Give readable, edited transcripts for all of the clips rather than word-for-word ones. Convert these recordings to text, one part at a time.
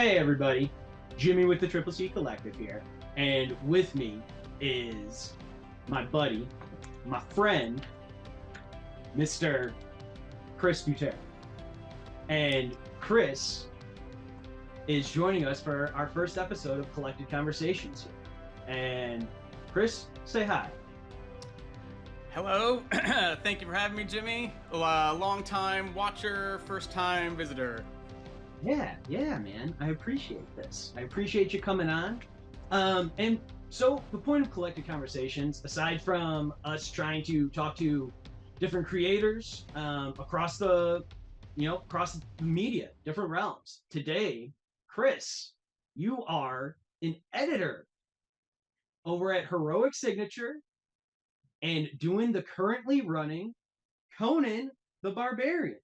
Hey everybody, JimmE with the Triple C Collective here, and with me is my buddy, my friend, Mr. Chris Butera. And Chris is joining us for our first episode of Collected Conversations here. And Chris, say hi. Hello, thank you for having me, JimmE. Long time watcher, first time visitor. Yeah, man. I appreciate this. I appreciate you coming on. And so the point of Collected Conversations, aside from us trying to talk to different creators across the media, different realms. Today, Chris, you are an editor over at Heroic Signature and doing the currently running Conan the Barbarian.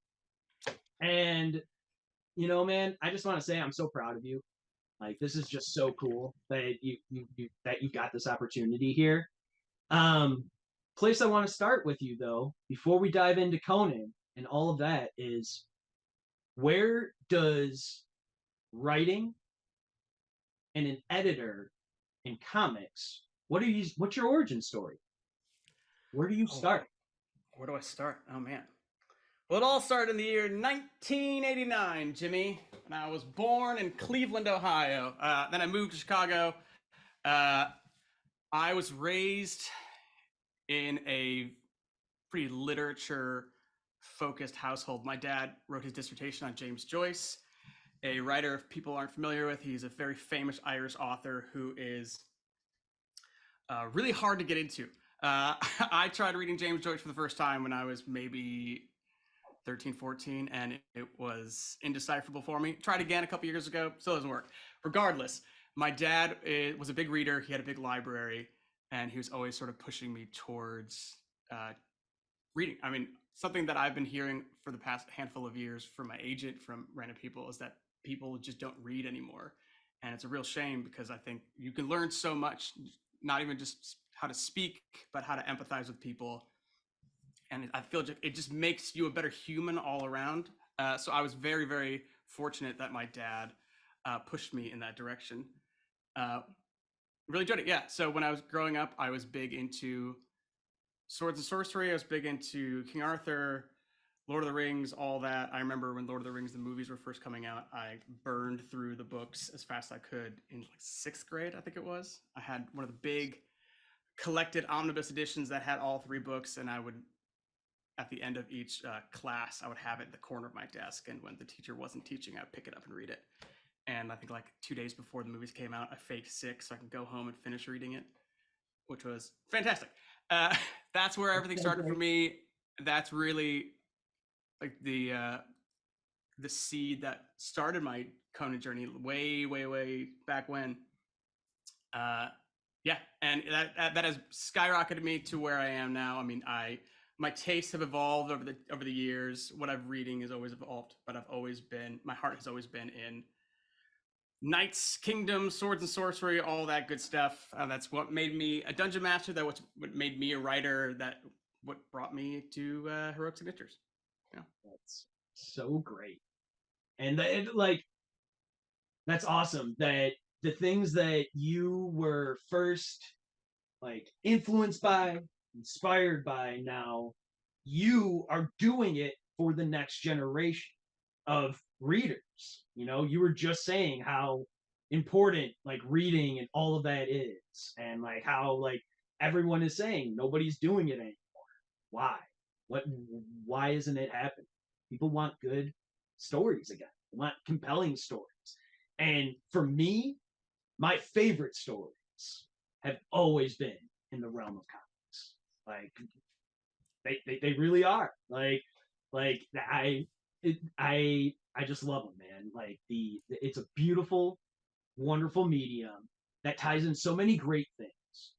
And man, I just want to say I'm so proud of you. Like, this is just so cool that you've got this opportunity here. Place I want to start with you though, before we dive into Conan and all of that, is where does writing and an editor in comics, what's your origin story? Where do you start? Where do I start? Oh man. Well, it all started in the year 1989, JimmE, and I was born in Cleveland, Ohio. Then I moved to Chicago. I was raised in a pretty literature-focused household. My dad wrote his dissertation on James Joyce, a writer, if people aren't familiar with. He's a very famous Irish author who is really hard to get into. I tried reading James Joyce for the first time when I was maybe 13, 14, and it was indecipherable for me. Tried again a couple years ago, still doesn't work. Regardless, my dad was a big reader. He had a big library, and he was always sort of pushing me towards reading. I mean, something that I've been hearing for the past handful of years from my agent, from random people, is that people just don't read anymore. And it's a real shame because I think you can learn so much, not even just how to speak, but how to empathize with people. And I feel it just makes you a better human all around. So I was very, very fortunate that my dad pushed me in that direction. Really enjoyed it, yeah. So when I was growing up, I was big into swords and sorcery. I was big into King Arthur, Lord of the Rings, all that. I remember when Lord of the Rings, the movies were first coming out, I burned through the books as fast as I could in like 6th grade, I think it was. I had one of the big collected omnibus editions that had all 3 books, and I would, at the end of each class, I would have it in the corner of my desk, and when the teacher wasn't teaching, I'd pick it up and read it. And I think like 2 days before the movies came out, I faked sick so I could go home and finish reading it, which was fantastic. That's where everything started for me. That's really like the seed that started my Conan journey way back when. Yeah, and that has skyrocketed me to where I am now. I mean, my tastes have evolved over the years. What I'm reading has always evolved, but my heart has always been in knights, kingdoms, swords and sorcery, all that good stuff. That's what made me a dungeon master. What made me a writer. What brought me to Heroic Signatures. Yeah, That's so great, and that's awesome. That the things that you were first like influenced by, inspired by, now you are doing it for the next generation of readers. You were just saying how important like reading and all of that is, and like how like everyone is saying nobody's doing it anymore. Why? Why isn't it happening? People want good stories again. They want compelling stories. And for me, my favorite stories have always been in the realm of comics. Like they really are. I just love them, man. Like it's a beautiful, wonderful medium that ties in so many great things.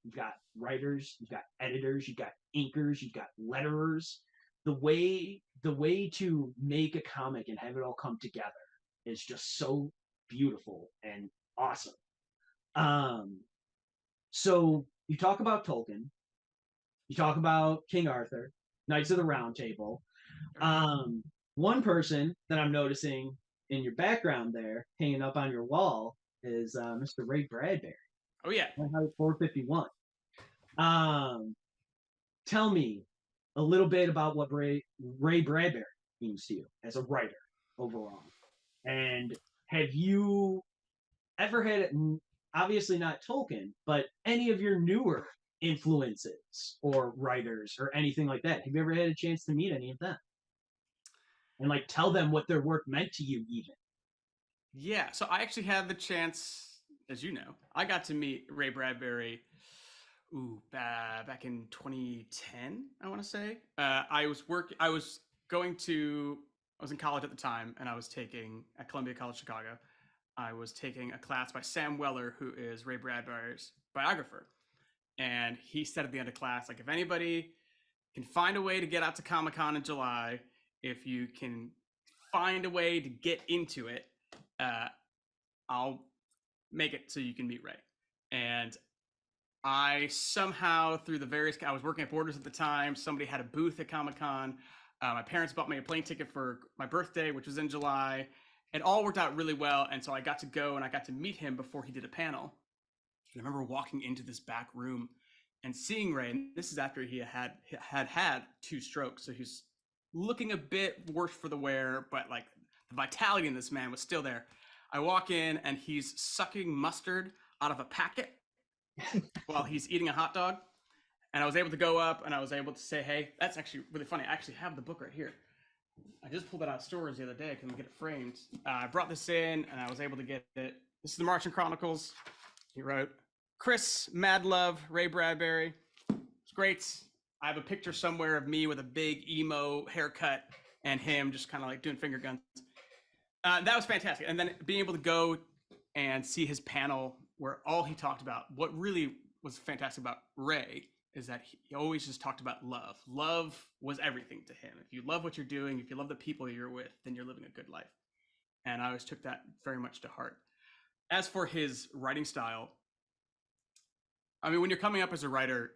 You've got writers, you've got editors, you've got inkers, you've got letterers. The way to make a comic and have it all come together is just so beautiful and awesome. So you talk about Tolkien, you talk about King Arthur, Knights of the Round Table. One person that I'm noticing in your background there, hanging up on your wall, is Mr. Ray Bradbury. Oh yeah. 451. Um, Tell me a little bit about what Ray Bradbury means to you as a writer overall. And have you ever had, obviously not Tolkien, but any of your newer influences or writers or anything like that? Have you ever had a chance to meet any of them and like tell them what their work meant to you, even? Yeah. So I actually had the chance, as you know, I got to meet Ray Bradbury. Back in 2010, I want to say. I was in college at the time, and I was taking at Columbia College Chicago. I was taking a class by Sam Weller, who is Ray Bradbury's biographer, and he said at the end of class, like, if anybody can find a way to get out to Comic-Con in July, if you can find a way to get into it, I'll make it so you can meet Ray. And I somehow, through the various, I was working at Borders at the time. Somebody had a booth at Comic-Con. My parents bought me a plane ticket for my birthday, which was in July. It all worked out really well. And so I got to go and I got to meet him before he did a panel. And I remember walking into this back room and seeing Ray. And this is after he had 2 strokes. So he's looking a bit worse for the wear, but like the vitality in this man was still there. I walk in and he's sucking mustard out of a packet while he's eating a hot dog. And I was able to go up and I was able to say, hey, that's actually really funny. I actually have the book right here. I just pulled it out of stores the other day. I couldn't get it framed. I brought this in and I was able to get it. This is the Martian Chronicles. He wrote, Chris, Mad Love, Ray Bradbury. It's great. I have a picture somewhere of me with a big emo haircut and him just kind of like doing finger guns. That was fantastic. And then being able to go and see his panel where all he talked about, what really was fantastic about Ray is that he always just talked about love. Love was everything to him. If you love what you're doing, if you love the people you're with, then you're living a good life. And I always took that very much to heart. As for his writing style, I mean, when you're coming up as a writer,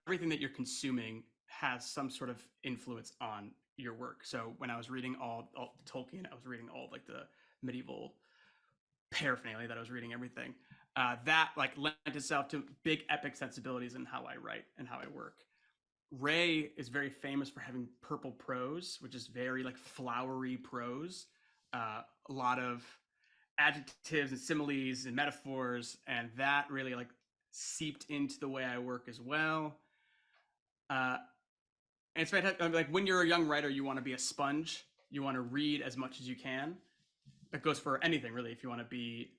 everything that you're consuming has some sort of influence on your work. So when I was reading all Tolkien, I was reading all like the medieval paraphernalia, that I was reading everything. That like lent itself to big epic sensibilities in how I write and how I work. Ray is very famous for having purple prose, which is very like flowery prose. A lot of adjectives and similes and metaphors, and that really like seeped into the way I work as well. And it's fantastic. Like when you're a young writer, you want to be a sponge. You want to read as much as you can. That goes for anything, really. If you want to be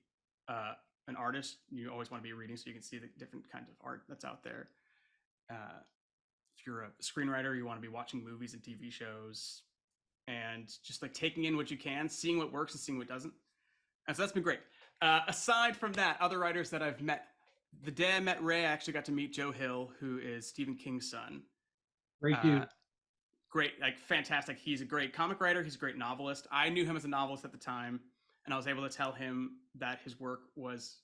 an artist, you always want to be reading so you can see the different kinds of art that's out there. If you're a screenwriter, you want to be watching movies and TV shows and just like taking in what you can, seeing what works and seeing what doesn't. And so that's been great. Aside from that, other writers that I've met, the day I met Ray, I actually got to meet Joe Hill, who is Stephen King's son. Great dude. Great, like fantastic. He's a great comic writer. He's a great novelist. I knew him as a novelist at the time, and I was able to tell him that his work was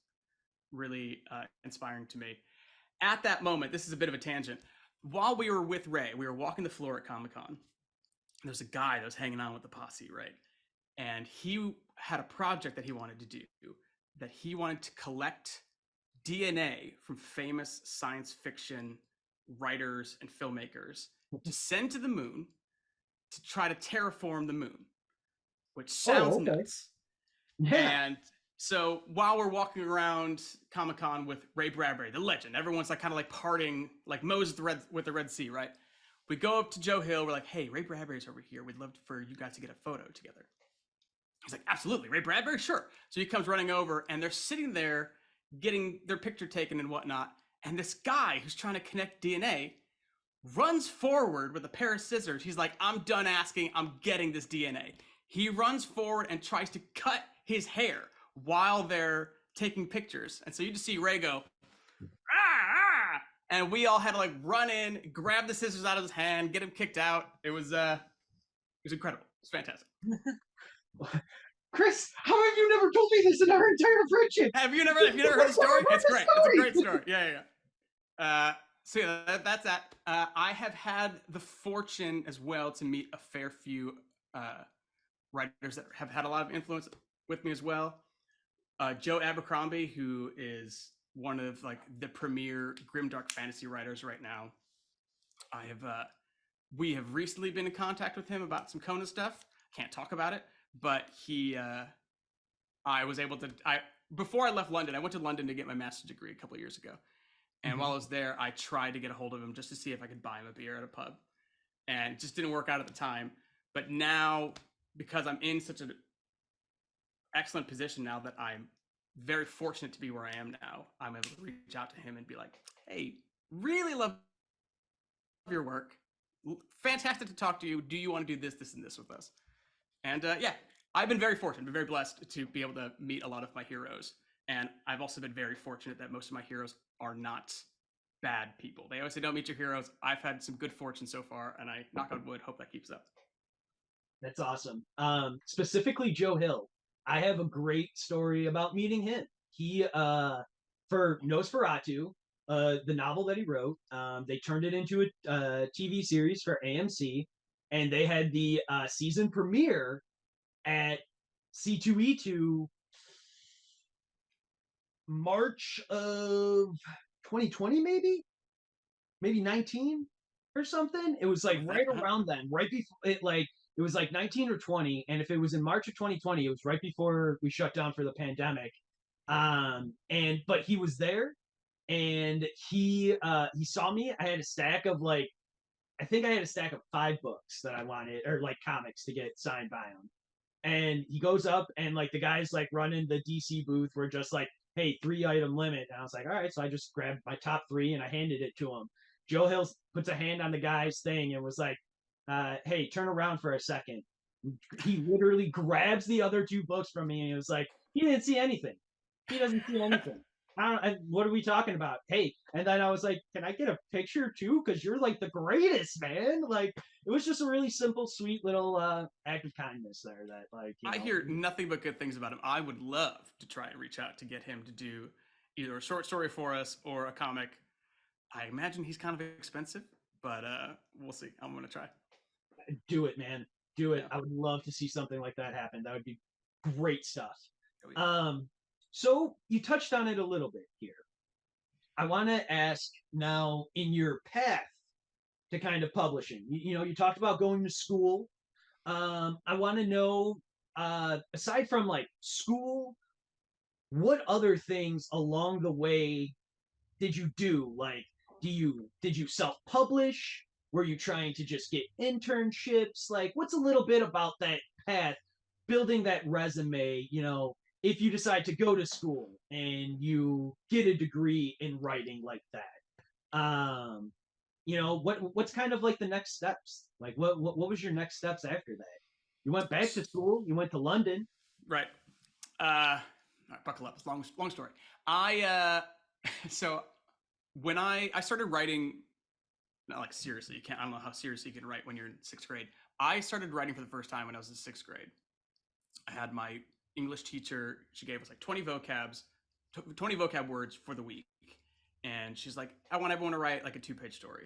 really inspiring to me. At that moment, this is a bit of a tangent. While we were with Ray, we were walking the floor at Comic-Con. There's a guy that was hanging on with the posse, right? And he had a project that he wanted to do, that he wanted to collect DNA from famous science fiction writers and filmmakers to send to the moon to try to terraform the moon, which sounds nuts. Yeah. And so while we're walking around Comic-Con with Ray Bradbury, the legend, everyone's like kind of like parting like Moses with the Red Sea, right? We go up to Joe Hill. We're like, hey, Ray Bradbury's over here. We'd love for you guys to get a photo together. He's like, absolutely, Ray Bradbury? Sure. So he comes running over, and they're sitting there getting their picture taken and whatnot. And this guy who's trying to connect DNA runs forward with a pair of scissors. He's like, I'm done asking. I'm getting this DNA. He runs forward and tries to cut his hair while they're taking pictures. And so you just see Ray go, ah! And we all had to like run in, grab the scissors out of his hand, get him kicked out. It was incredible. It was fantastic. Chris, how have you never told me this in our entire friendship? Have you never heard the story? It's great. It's a great story. Yeah. So yeah, that's that. I have had the fortune as well to meet a fair few writers that have had a lot of influence with me as well. Joe Abercrombie, who is one of like the premier grimdark fantasy writers right now. We have recently been in contact with him about some Conan stuff. Can't talk about it, but I was able to. Before I left London, I went to London to get my master's degree a couple of years ago, and while I was there, I tried to get a hold of him just to see if I could buy him a beer at a pub, and it just didn't work out at the time. But now, because I'm in such an excellent position now that I'm very fortunate to be where I am now, I'm able to reach out to him and be like, "Hey, really love your work. Fantastic to talk to you. Do you want to do this, this, and this with us?" And yeah, I've been very fortunate, been very blessed to be able to meet a lot of my heroes. And I've also been very fortunate that most of my heroes are not bad people. They always say, don't meet your heroes. I've had some good fortune so far, and I, knock on wood, hope that keeps up. That's awesome. Specifically Joe Hill. I have a great story about meeting him. He for Nosferatu, the novel that he wrote, they turned it into a TV series for AMC, and they had the season premiere at C2E2 March of 2020, maybe 19 or something. It was like right around then, right before it, like it was like 19 or 20, and if it was in March of 2020, it was right before we shut down for the pandemic. And but he was there, and he saw me. I had a stack of like, I think I had a stack of 5 books that I wanted, or like comics to get signed by him. And he goes up, and like the guys like running the DC booth were just like, hey, 3 item limit. And I was like, all right. So I just grabbed my top 3 and I handed it to him. Joe Hill puts a hand on the guy's thing and was like, hey, turn around for a second. He literally grabs the other 2 books from me, and he was like, he didn't see anything. He doesn't see anything. What are we talking about? Hey, and then I was like, can I get a picture too? Because you're like the greatest, man. Like, it was just a really simple, sweet little act of kindness there. That like, I hear nothing but good things about him. I would love to try and reach out to get him to do either a short story for us or a comic. I imagine he's kind of expensive, but we'll see. I'm gonna try. Do it, man. Do it. Yeah. I would love to see something like that happen. That would be great stuff. Oh, yeah. So you touched on it a little bit here. I want to ask now, in your path to kind of publishing, you talked about going to school. I want to know, aside from like school, what other things along the way did you do? Like, did you self-publish? Were you trying to just get internships? Like, what's a little bit about that path, building that resume, if you decide to go to school and you get a degree in writing like that? What's kind of like the next steps? Like, what was your next steps after that? You went back to school, you went to London. Right. All right, buckle up. It's long story. I so when I started writing, not like seriously, I don't know how seriously you can write when you're in 6th grade. I started writing for the first time when I was in 6th grade. I had my English teacher, she gave us like 20 vocab words for the week. And she's like, I want everyone to write like a 2-page story.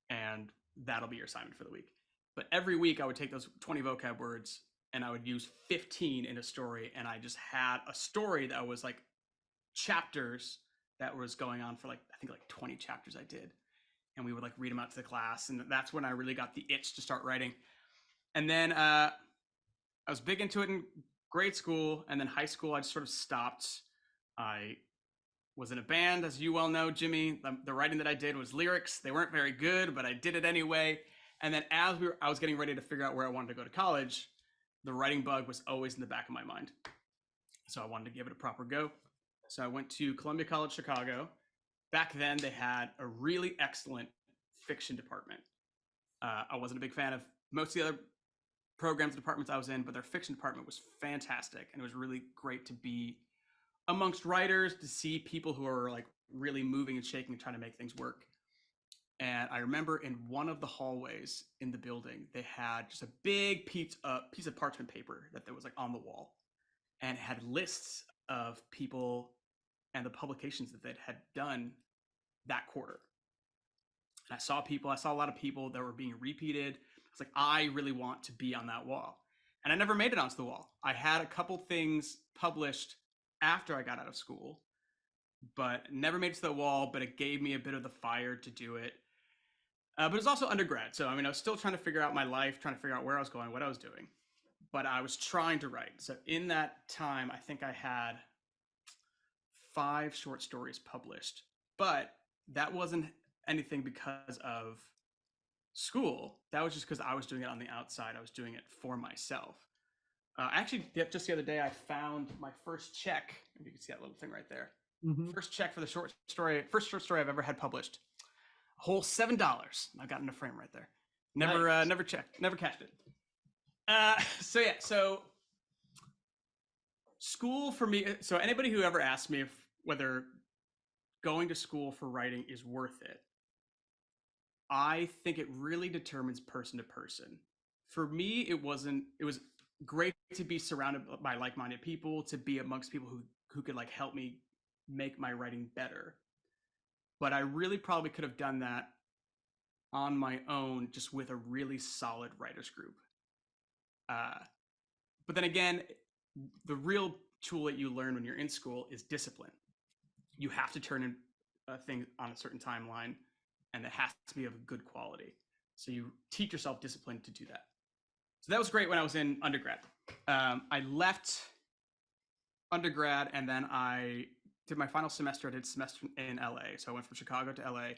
And that'll be your assignment for the week. But every week I would take those 20 vocab words and I would use 15 in a story. And I just had a story that was like chapters that was going on for like, I think like 20 chapters I did. And we would like read them out to the class. And that's when I really got the itch to start writing. And then I was big into it in grade school, and then high school I just sort of stopped. I was in a band, as you well know, JimmE. The writing that I did was lyrics. They weren't very good, but I did it anyway. And then as I was getting ready to figure out where I wanted to go to college, the writing bug was always in the back of my mind. So I wanted to give it a proper go. So I went to Columbia College Chicago. Back then, they had a really excellent fiction department. I wasn't a big fan of most of the other programs, departments I was in, but their fiction department was fantastic. And it was really great to be amongst writers, to see people who are like really moving and shaking and trying to make things work. And I remember in one of the hallways in the building, they had just a big piece of parchment paper that was like on the wall. And it had lists of people and the publications that they had done that quarter. And I saw a lot of people that were being repeated. It's like, I really want to be on that wall. and I never made it onto the wall. I had a couple things published after I got out of school, but never made it to the wall. But it gave me a bit of the fire to do it. But it was also undergrad, so I mean, I was still trying to figure out my life, trying to figure out where I was going, what I was doing. But I was trying to write. So in that time, I think I had 5 short stories published. But that wasn't anything because of school. That was just because I was doing it on the outside. I was doing it for myself. Actually, just the other day, I found my first check. You can see that little thing right there. Mm-hmm. First check for the first short story I've ever had published. A whole $7. I got in a frame right there. Never, Nice. never checked, never cashed it. So school for me. So anybody who ever asked me whether going to school for writing is worth it, I think it really determines person to person. For me, it wasn't. It was great to be surrounded by like-minded people, to be amongst people who could like help me make my writing better. But I really probably could have done that on my own, just with a really solid writers group. But then again, the real tool that you learn when you're in school is discipline. You have to turn in a thing on a certain timeline, and it has to be of good quality. So you teach yourself discipline to do that. So that was great when I was in undergrad. I left undergrad, and then I did my final semester. I did semester in LA. So I went from Chicago to LA,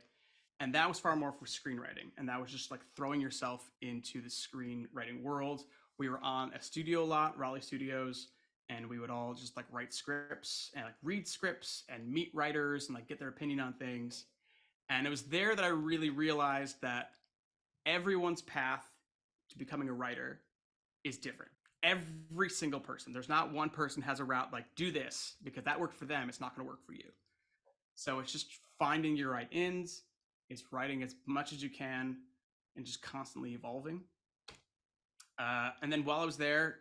and that was far more for screenwriting. And that was just like throwing yourself into the screenwriting world. We were on a studio a lot, Raleigh Studios, and we would all just like write scripts and like read scripts and meet writers and like get their opinion on things. And it was there that I really realized that everyone's path to becoming a writer is different. Every single person. There's not one person has a route like do this because that worked for them. It's not going to work for you. So it's just finding your right ins. It's writing as much as you can and just constantly evolving. And then while I was there,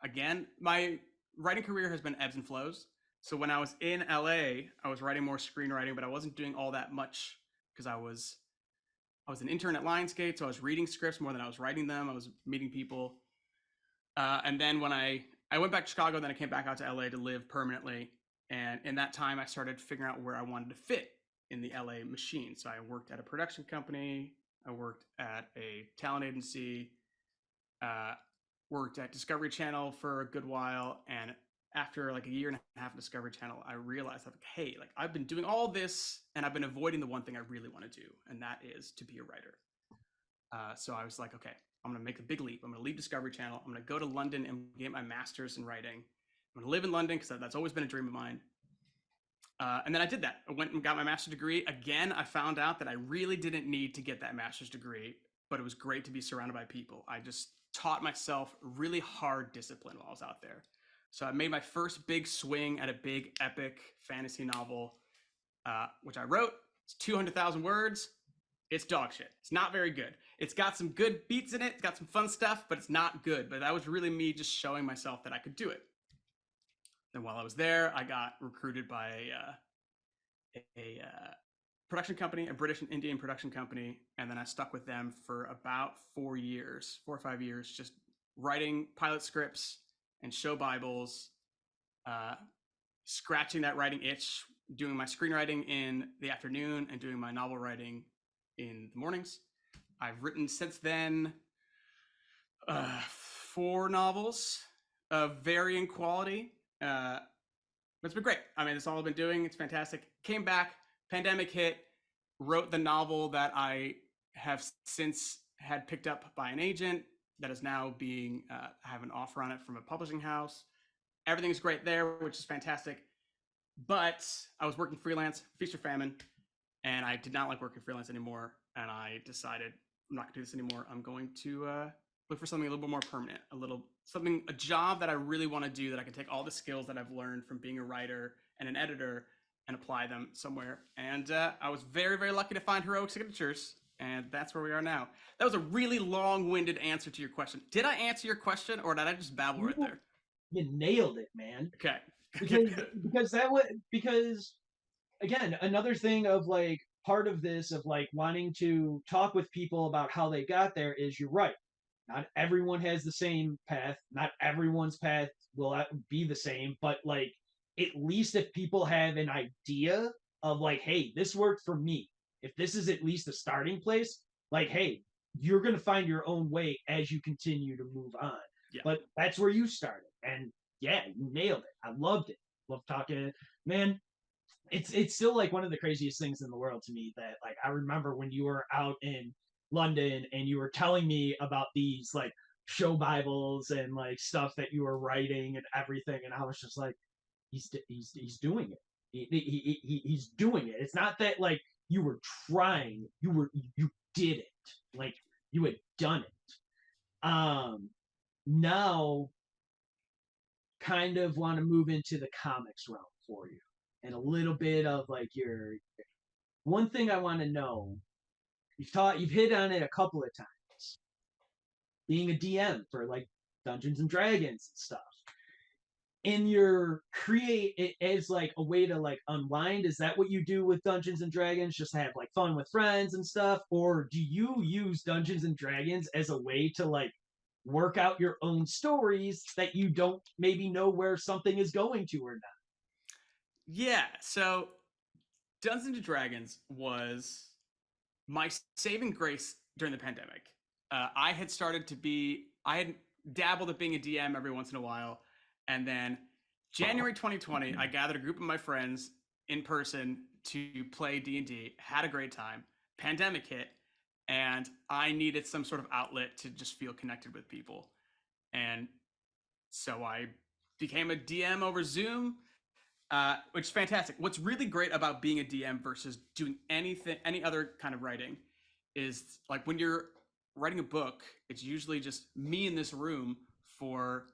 again, my writing career has been ebbs and flows. So when I was in LA, I was writing more screenwriting, but I wasn't doing all that much because I was an intern at Lionsgate, so I was reading scripts more than I was writing them. I was meeting people. And then when I went back to Chicago, then I came back out to LA to live permanently. And in that time, I started figuring out where I wanted to fit in the LA machine. So I worked at a production company. I worked at a talent agency. Worked at Discovery Channel for a good while, and after like a year and a half of Discovery Channel, I realized like, hey, like I've been doing all this, and I've been avoiding the one thing I really want to do, and that is to be a writer. So I was like, okay, I'm gonna make a big leap. I'm gonna leave Discovery Channel. I'm gonna go to London and get my master's in writing. I'm gonna live in London because that's always been a dream of mine. And then I did that. I went and got my master's degree. Again, I found out that I really didn't need to get that master's degree, but it was great to be surrounded by people. I just taught myself really hard discipline while I was out there. So I made my first big swing at a big epic fantasy novel, which I wrote. It's 200,000 words. It's dog shit. It's not very good. It's got some good beats in it. It's got some fun stuff, but it's not good. But that was really me just showing myself that I could do it. Then while I was there, I got recruited by a production company, a British and Indian production company, and then I stuck with them for about 4 or 5 years, just writing pilot scripts and show Bibles, scratching that writing itch, doing my screenwriting in the afternoon and doing my novel writing in the mornings. I've written since then 4 novels of varying quality. It's been great. I mean, it's all I've been doing. It's fantastic. Came back, pandemic hit, wrote the novel that I have since had picked up by an agent that is now being, I have an offer on it from a publishing house. Everything's great there, which is fantastic. But I was working freelance, feast or famine, and I did not like working freelance anymore. And I decided I'm not gonna do this anymore. I'm going to look for something a little bit more permanent, a job that I really want to do, that I can take all the skills that I've learned from being a writer and an editor and apply them somewhere. And I was very, very lucky to find Heroic Signatures, and that's where we are now. That was a really long-winded answer to your question. Did I answer your question, or did I just babble right there? You nailed it, man. Okay. Because again, another thing of like part of this of like wanting to talk with people about how they got there is you're right. not everyone has the same path. Not everyone's path will be the same, but like at least if people have an idea of like, hey, this worked for me. If this is at least a starting place, like, hey, you're gonna find your own way as you continue to move on. Yeah. But that's where you started, and yeah, you nailed it. I loved it. Love talking, man. It's still like one of the craziest things in the world to me that like I remember when you were out in London and you were telling me about these like show Bibles and like stuff that you were writing and everything, and I was just like, he's doing it. He's doing it. It's not that like you were trying, you did it. Like you had done it. Now kind of want to move into the comics realm for you and a little bit of like your one thing I want to know. You've hit on it a couple of times. Being a DM for like Dungeons and Dragons and stuff. In your create it as like a way to like unwind, is that what you do with Dungeons and Dragons, just have like fun with friends and stuff, or do you use Dungeons and Dragons as a way to like work out your own stories that you don't maybe know where something is going to or not? Yeah, so Dungeons and Dragons was my saving grace during the pandemic. I had dabbled at being a DM every once in a while, and then January 2020, I gathered a group of my friends in person to play D&D, had a great time. Pandemic hit, and I needed some sort of outlet to just feel connected with people. And so I became a DM over Zoom, which is fantastic. What's really great about being a DM versus doing any other kind of writing, is like when you're writing a book, it's usually just me in this room for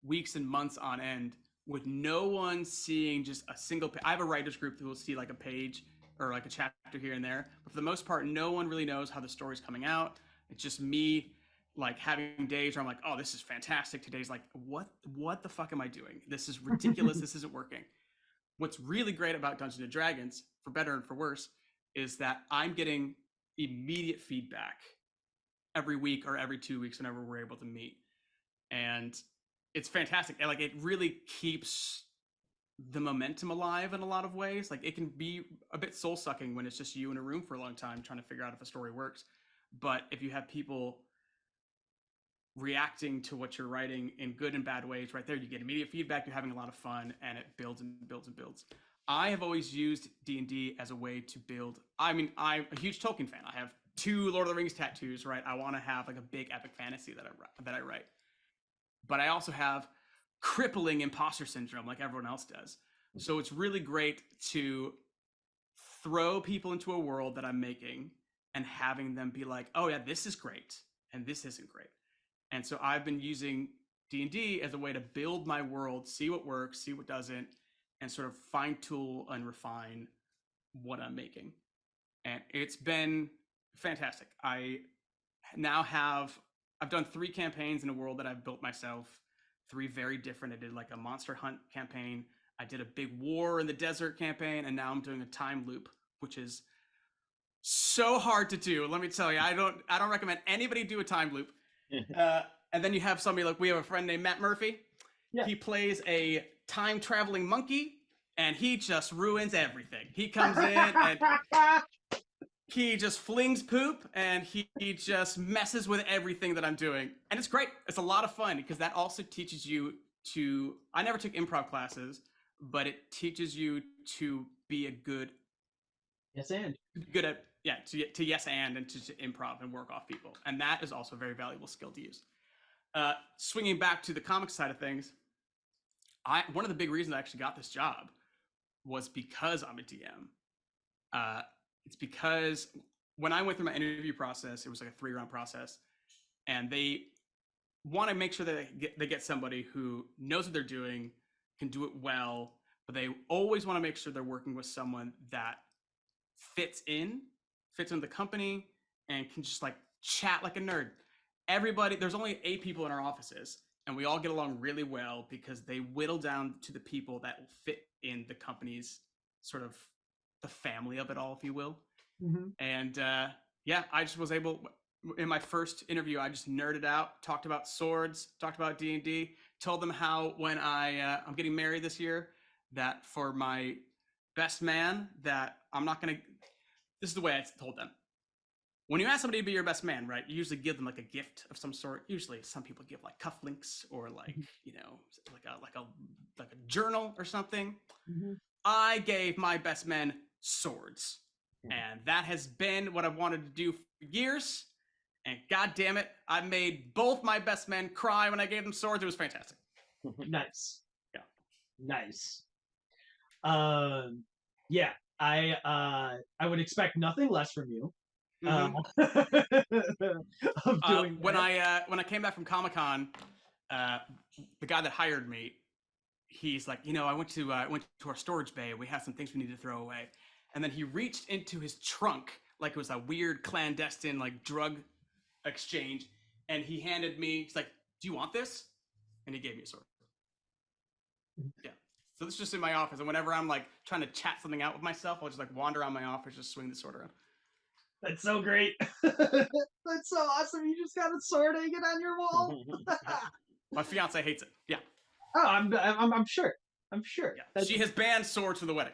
weeks and months on end with no one seeing just a single I have a writers group who will see like a page or like a chapter here and there, but for the most part, no one really knows how the story's coming out. It's just me like having days where I'm like, oh, this is fantastic. Today's like, what the fuck am I doing? This is ridiculous. This isn't working. What's really great about Dungeons and Dragons, for better and for worse, is that I'm getting immediate feedback every week or every 2 weeks whenever we're able to meet. And it's fantastic. And like it really keeps the momentum alive in a lot of ways. Like it can be a bit soul sucking when it's just you in a room for a long time trying to figure out if a story works. But if you have people reacting to what you're writing in good and bad ways right there, you get immediate feedback, you're having a lot of fun, and it builds and builds and builds. I have always used D&D as a way to build. I mean, I'm a huge Tolkien fan. I have 2 Lord of the Rings tattoos, right? I want to have like a big epic fantasy that I write. But I also have crippling imposter syndrome like everyone else does. So it's really great to throw people into a world that I'm making and having them be like, oh yeah, this is great and this isn't great. And so I've been using D&D as a way to build my world, see what works, see what doesn't, and sort of fine tool and refine what I'm making. And it's been fantastic. I've done 3 campaigns in a world that I've built myself, 3 very different. I did like a monster hunt campaign. I did a big war in the desert campaign, and now I'm doing a time loop, which is so hard to do. Let me tell you, I don't recommend anybody do a time loop. And then you have somebody like, we have a friend named Matt Murphy. Yeah. He plays a time traveling monkey, and he just ruins everything. He comes in and he just flings poop, and he just messes with everything that I'm doing. And it's great. It's a lot of fun because that also teaches you to, I never took improv classes, but it teaches you to be a good yes and good at to yes and to improv and work off people. And that is also a very valuable skill to use. Swinging back to the comics side of things, one of the big reasons I actually got this job was because I'm a DM. It's because when I went through my interview process, it was like a 3-round process, and they want to make sure that they get somebody who knows what they're doing, can do it well, but they always want to make sure they're working with someone that fits in the company and can just like chat like a nerd. Everybody, there's only 8 people in our offices, and we all get along really well because they whittle down to the people that will fit in the company's sort of the family of it all, if you will. Mm-hmm. And I just was able, in my first interview, I just nerded out, talked about swords, talked about D&D, told them how when I'm getting married this year, that for my best man, that I'm not gonna. This is the way I told them. When you ask somebody to be your best man, right, you usually give them like a gift of some sort. Usually, some people give like cufflinks or like like a journal or something. Mm-hmm. I gave my best men swords, Yeah. and that has been what I've wanted to do for years. And god damn it, I made both my best men cry when I gave them swords. It was fantastic. Nice. Yeah. Nice. Yeah, I would expect nothing less from you. Mm-hmm. Of doing when that. I came back from Comic-Con, the guy that hired me, he's like, I went to our storage bay. We have some things we need to throw away, and then he reached into his trunk like it was a weird clandestine like drug exchange, and he handed me. He's like, "Do you want this?" And he gave me a sword. Yeah. So this is just in my office, and whenever I'm like trying to chat something out with myself, I'll just like wander around my office, just swing the sword around. That's so great. That's so awesome. You just got a sword hanging on your wall. My fiance hates it. Yeah. Oh, I'm sure. I'm sure. Yeah. She has banned swords from the wedding.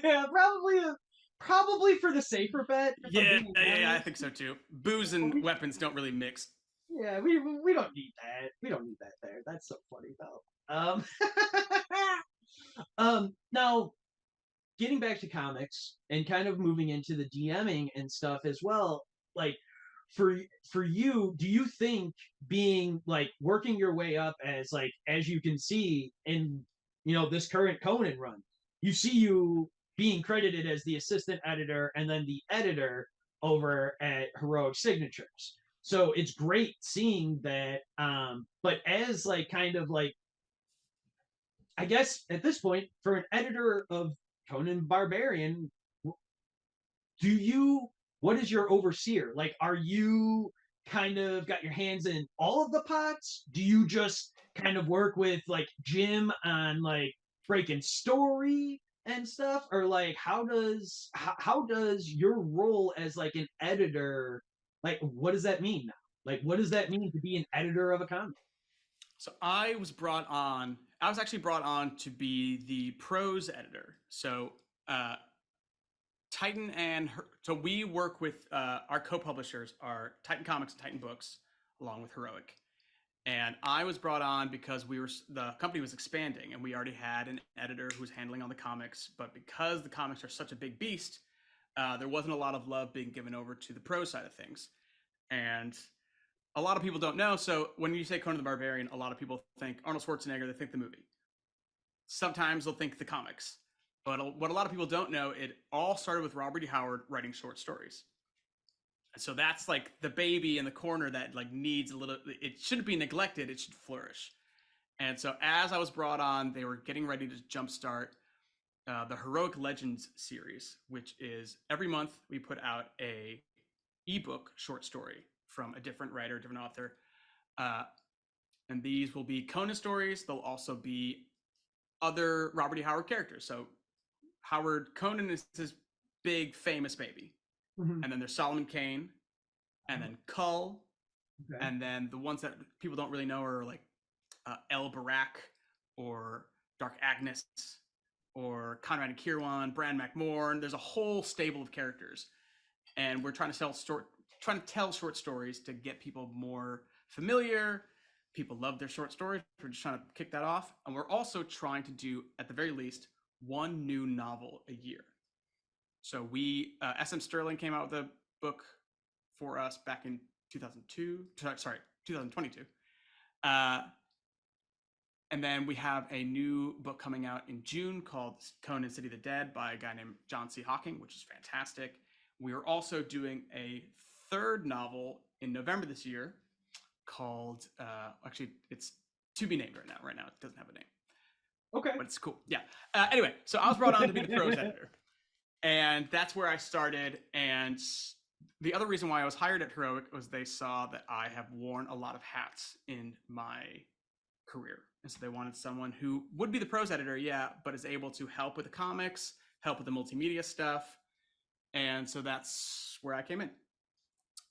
Yeah, probably for the safer bet. Yeah, I think so too. Booze and weapons don't really mix. Yeah, we don't need that. We don't need that there. That's so funny though. Now getting back to comics and kind of moving into the DMing and stuff as well, like for you, do you think being like working your way up as you can see in this current Conan run, you see you being credited as the assistant editor and then the editor over at Heroic Signatures. So it's great seeing that. But as like kind of like I guess at this point, for an editor of Conan Barbarian, what is your overseer? Like, are you kind of got your hands in all of the pots? Do you just kind of work with like JimmE on like breaking story and stuff? Or like how does your role as like an editor, like what does that mean now? Like what does that mean to be an editor of a comic? So I was actually brought on to be the prose editor. So Titan so we work with our co-publishers are Titan Comics and Titan Books, along with Heroic. And I was brought on because the company was expanding, and we already had an editor who was handling all the comics. But because the comics are such a big beast, there wasn't a lot of love being given over to the prose side of things. And a lot of people don't know. So when you say Conan the Barbarian, a lot of people think Arnold Schwarzenegger. They think the movie. Sometimes they'll think the comics. But what a lot of people don't know, it all started with Robert E. Howard writing short stories. And so that's like the baby in the corner that like needs a little. It shouldn't be neglected. It should flourish. And so as I was brought on, they were getting ready to jumpstart the Heroic Legends series, which is every month we put out a ebook short story from a different writer, different author. And these will be Conan stories. They'll also be other Robert E. Howard characters. So Conan is his big famous baby. Mm-hmm. And then there's Solomon Kane, and then Kull, okay. And then the ones that people don't really know are like El Barak or Dark Agnes or Conrad and Kirwan, Bran McMorn. There's a whole stable of characters, and we're trying to tell short stories to get people more familiar. People love their short stories. We're just trying to kick that off, and we're also trying to do, at the very least, one new novel a year. So SM Sterling came out with a book for us back in 2022. And then we have a new book coming out in June called Conan City of the Dead by a guy named John C. Hawking, which is fantastic. We are also doing a third novel in November this year called, actually, it's to be named right now. It doesn't have a name. Okay. But it's cool. Yeah. Anyway, so I was brought on to be the prose editor. And that's where I started. And the other reason why I was hired at Heroic was they saw that I have worn a lot of hats in my career. And so they wanted someone who would be the prose editor, yeah, but is able to help with the comics, help with the multimedia stuff. And so that's where I came in.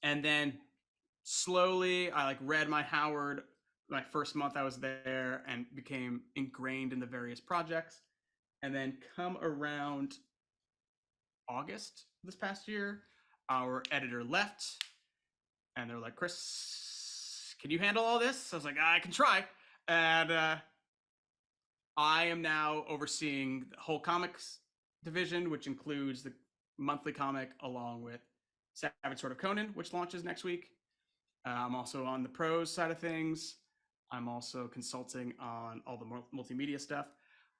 And then slowly I like read my Howard my first month I was there and became ingrained in the various projects. And then come around August this past year, our editor left and they're like, Chris, can you handle all this? I was like, I can try. And I am now overseeing the whole comics division, which includes the monthly comic along with Savage Sword of Conan, which launches next week. I'm also on the prose side of things. I'm also consulting on all the multimedia stuff.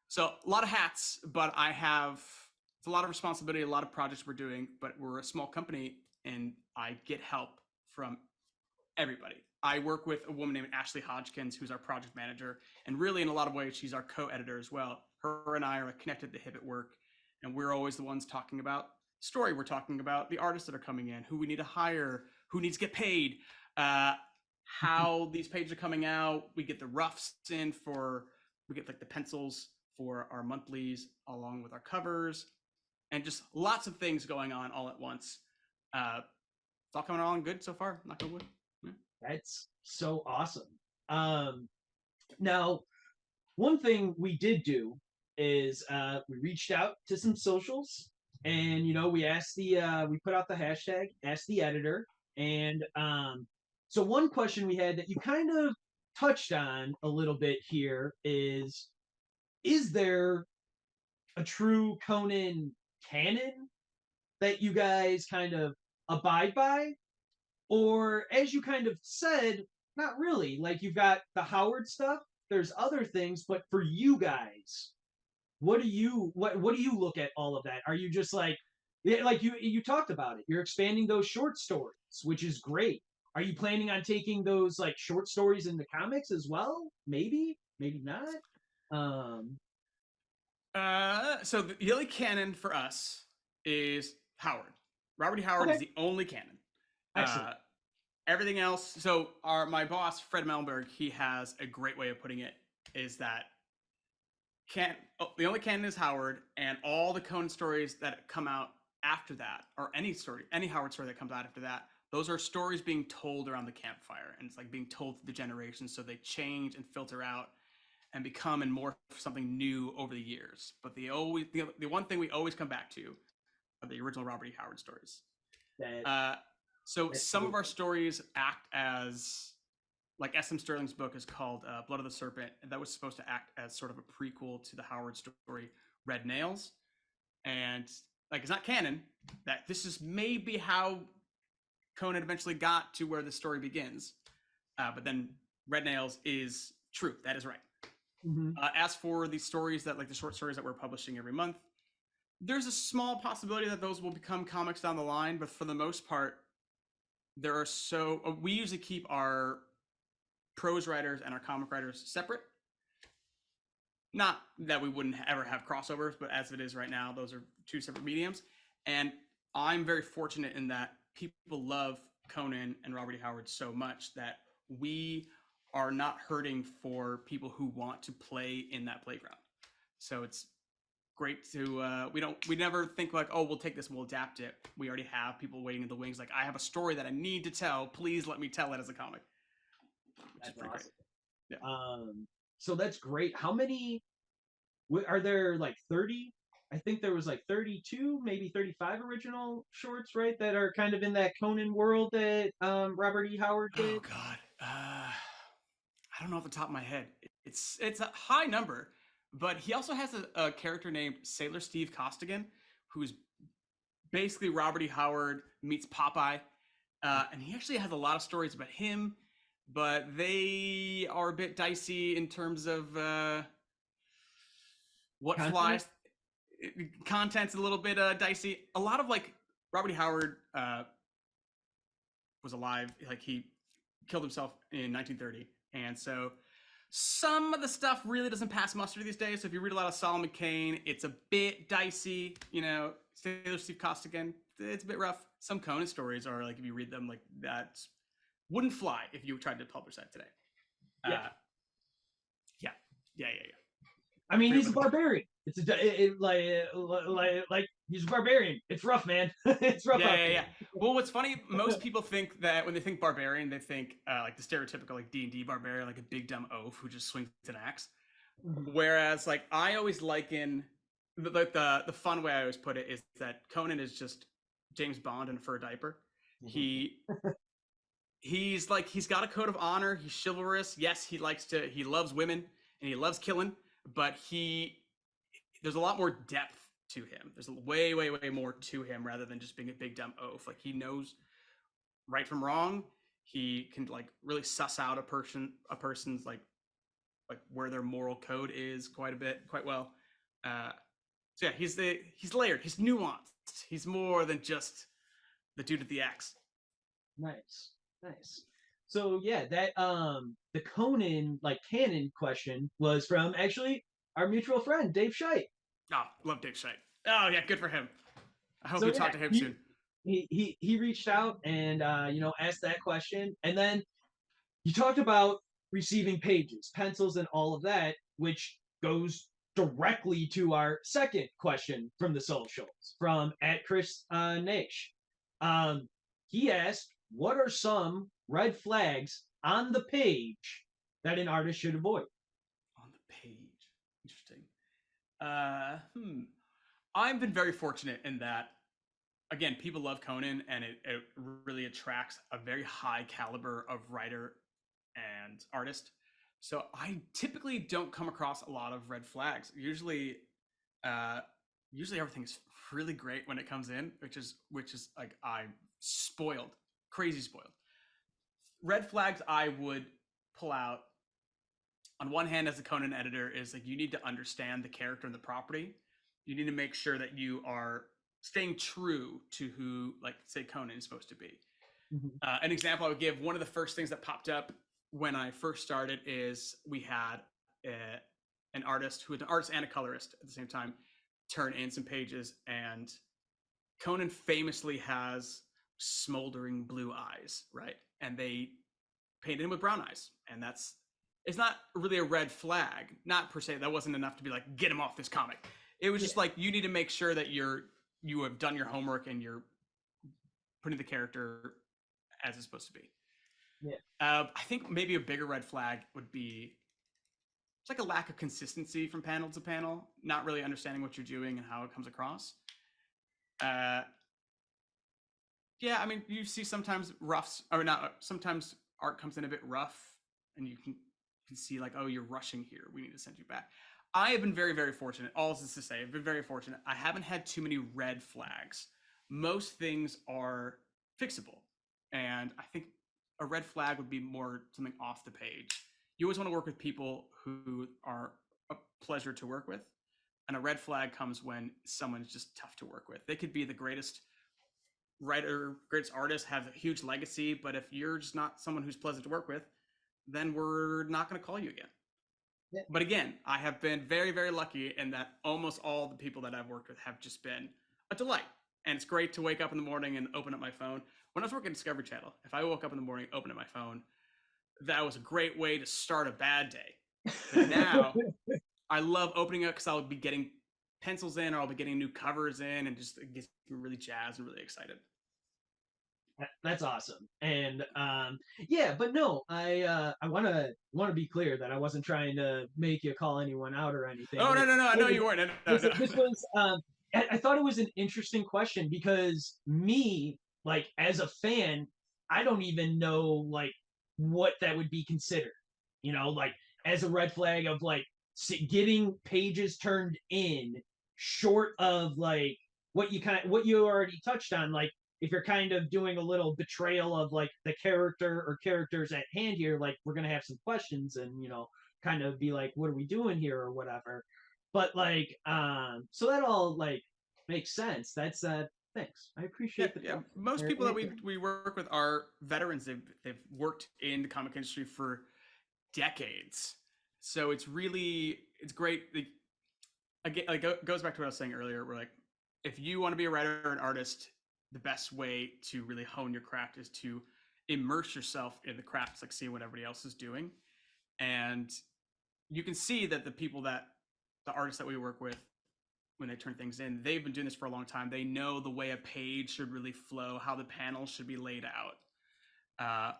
So a lot of hats, but it's a lot of responsibility, a lot of projects we're doing, but we're a small company and I get help from everybody. I work with a woman named Ashley Hodgkins, who's our project manager. And really, in a lot of ways, she's our co-editor as well. Her and I are connected at the hip at work. And we're always the ones talking about story. We're talking about the artists that are coming in, who we need to hire, who needs to get paid, how these pages are coming out. We get the roughs in we get like the pencils for our monthlies along with our covers and just lots of things going on all at once. It's all coming along good so far. Knock on wood. Yeah. That's so awesome. Now, one thing we did do is we reached out to some socials, and we asked we put out the hashtag Ask the Editor, and so one question we had that you kind of touched on a little bit here is there a true Conan canon that you guys kind of abide by? Or as you kind of said, not really. Like you've got the Howard stuff, there's other things, but for you guys, what do you look at all of that? Are you just like you talked about it. You're expanding those short stories, which is great. Are you planning on taking those like short stories into comics as well? Maybe, maybe not. So the only canon for us is Howard. Robert E. Howard Okay. is the only canon. Excellent. Everything else. So my boss Fred Mellenberg, he has a great way of putting it. Is that the only canon is Howard, and all the Conan stories that come out after that, or any Howard story that comes out after that, those are stories being told around the campfire, and it's like being told through the generations, so they change and filter out and become and morph something new over the years. But the one thing we always come back to are the original Robert E. Howard stories. So some of our stories act as, like S.M. Sterling's book is called Blood of the Serpent, and that was supposed to act as sort of a prequel to the Howard story Red Nails. And like it's not canon, that this is maybe how Conan eventually got to where the story begins. But then Red Nails is true. That is right. Mm-hmm. As for the stories the short stories that we're publishing every month, there's a small possibility that those will become comics down the line, but for the most part, we usually keep our prose writers and our comic writers separate. Not that we wouldn't ever have crossovers, but as it is right now, those are two separate mediums. And I'm very fortunate in that people love Conan and Robert E. Howard so much that we are not hurting for people who want to play in that playground. So it's great to we never think like, oh, we'll take this and we'll adapt it. We already have people waiting in the wings like, I have a story that I need to tell, please let me tell it as a comic, which is pretty awesome. Great. Yeah. So that's great. How many are there? Like 30? I think there was like 32, maybe 35 original shorts, right, that are kind of in that Conan world that Robert E. Howard did. Oh God, I don't know off the top of my head. It's a high number, but he also has a character named Sailor Steve Costigan, who's basically Robert E. Howard meets Popeye, and he actually has a lot of stories about him, but they are a bit dicey in terms of what Content? flies. Content's a little bit dicey. A lot of like Robert E. Howard was alive, like he killed himself in 1930, and so some of the stuff really doesn't pass muster these days. So if you read a lot of Solomon Kane, it's a bit dicey. Sailor Steve Costigan, it's a bit rough. Some Conan stories are like, if you read them, like that wouldn't fly if you tried to publish that today. Yeah. I mean, Pretty he's a barbarian. like he's a barbarian. It's rough, man. It's rough Yeah, out yeah, there. yeah. Well, what's funny, most people think that when they think barbarian, they think like the stereotypical like D&D barbarian, like a big dumb oaf who just swings an axe. Mhm. Whereas, like, I always liken the fun way I always put it is that Conan is just James Bond in a fur diaper. Mhm. He he's got a code of honor. He's chivalrous. Yes, he loves women and he loves killing, but there's a lot more depth to him. There's way, way, way more to him rather than just being a big dumb oaf. Like, he knows right from wrong. He can like really suss out a person's like where their moral code is quite well. Uh, so yeah, he's layered, he's nuanced, he's more than just the dude with the axe. Nice, nice. So yeah, that the Conan like canon question was from actually our mutual friend Dave Scheidt. Oh, love Dave Scheidt. Oh yeah, good for him. I hope So we yeah, talk to him he soon. he reached out and asked that question, and then you talked about receiving pages, pencils, and all of that, which goes directly to our second question from the socials from at Chris Nash. Um, he asked, "What are some red flags on the page that an artist should avoid?" On the page, interesting. Hmm. I've been very fortunate in that, again, people love Conan, and it really attracts a very high caliber of writer and artist. So I typically don't come across a lot of red flags. Uh, usually everything is really great when it comes in, which is like, I'm spoiled, crazy spoiled. Red flags I would pull out, on one hand, as a Conan editor, is like, you need to understand the character and the property. You need to make sure that you are staying true to who, like, say, Conan is supposed to be. Mhm. An example I would give, one of the first things that popped up when I first started is we had an artist who was an artist and a colorist at the same time turn in some pages, and Conan famously has smoldering blue eyes, right? And they painted him with brown eyes, and it's not really a red flag, not per se. That wasn't enough to be like, get him off this comic. It was Yeah, just like, you need to make sure that you have done your homework and you're putting the character as it's supposed to be. yeah, I think maybe a bigger red flag would be it's like a lack of consistency from panel to panel, not really understanding what you're doing and how it comes across. Uh, yeah, I mean, you see sometimes roughs, or not, sometimes art comes in a bit rough, and you can see like, oh, you're rushing here. We need to send you back. I have been very, very fortunate. All this is to say, I've been very fortunate. I haven't had too many red flags. Most things are fixable, and I think a red flag would be more something off the page. You always want to work with people who are a pleasure to work with, and a red flag comes when someone's just tough to work with. They could be the greatest writer, greatest artist, have a huge legacy, but if you're just not someone who's pleasant to work with, then we're not going to call you again. yeah. But again, I have been very, very lucky in that almost all the people that I've worked with have just been a delight. And it's great to wake up in the morning and open up my phone. When I was working at Discovery Channel, if I woke up in the morning, open up my phone, that was a great way to start a bad day. But now I love opening up because I'll be getting pencils in, or I'll be getting new covers in, and just it gets me really jazzed and really excited. That's awesome. And yeah, but no, I want to be clear that I wasn't trying to make you call anyone out or anything. Oh, no, no, no! I know you weren't. No, no, This was I thought it was an interesting question because me, like as a fan, I don't even know like what that would be considered. Like as a red flag of like getting pages turned in short of like what you already touched on, like if you're kind of doing a little betrayal of like the character or characters at hand here, like we're gonna have some questions and kind of be like, what are we doing here or whatever. But like, so that all like makes sense. That's thanks. I Yeah, appreciate the yeah. question. Most people that we work with are veterans. They've worked in the comic industry for decades, so it's great. Again, like, it goes back to what I was saying earlier. We're like, if you want to be a writer or an artist, the best way to really hone your craft is to immerse yourself in the craft. It's like seeing what everybody else is doing, and you can see that the artists that we work with when they turn things in. They've been doing this for a long time. They know the way a page should really flow, how the panels should be laid out.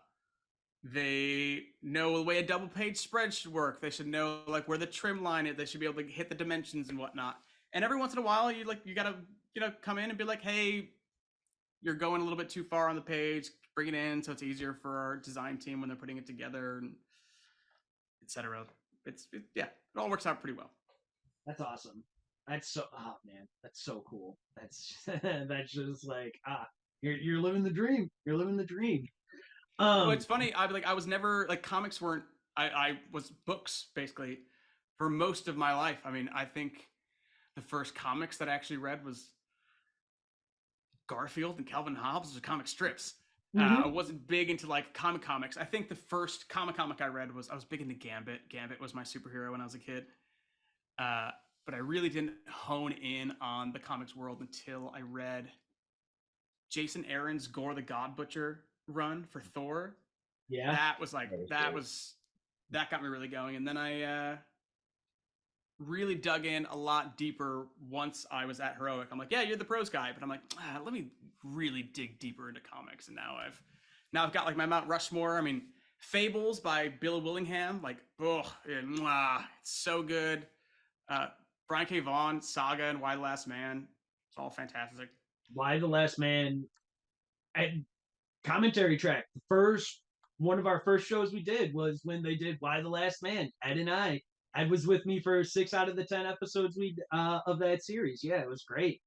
They know the way a double page spread should work. They should know like where the trim line is. They should be able to hit the dimensions and whatnot. And every once in a while, you gotta come in and be like, hey, you're going a little bit too far on the page. Bring it in so it's easier for our design team when they're putting it together, and etc. It all works out pretty well. That's awesome. That's so, oh man, that's so cool. That's that's just like, you're living the dream. You're living the dream. Well, it's funny. I was never like, comics weren't. I was books basically for most of my life. I mean, I think the first comics that I actually read was Garfield and Calvin Hobbes, which are comic strips. I wasn't big into like comics. I think the first comic I read was, I was big into Gambit. Gambit was my superhero when I was a kid. But I really didn't hone in on the comics world until I read Jason Aaron's Gore the God Butcher run for Thor. Yeah. That got me really going. And then I really dug in a lot deeper once I was at Heroic. I'm like, yeah, you're the prose guy, but I'm like, let me really dig deeper into comics. And now I've got like my Mount Rushmore. I mean, Fables by Bill Willingham, like, it's so good. Brian K. Vaughan, Saga, and Y the Last Man. It's all fantastic. Y the Last Man, and commentary track. One of our first shows we did was when they did Y the Last Man. Ed and I. Ed was with me for 6 out of the 10 episodes of that series. Yeah, it was great.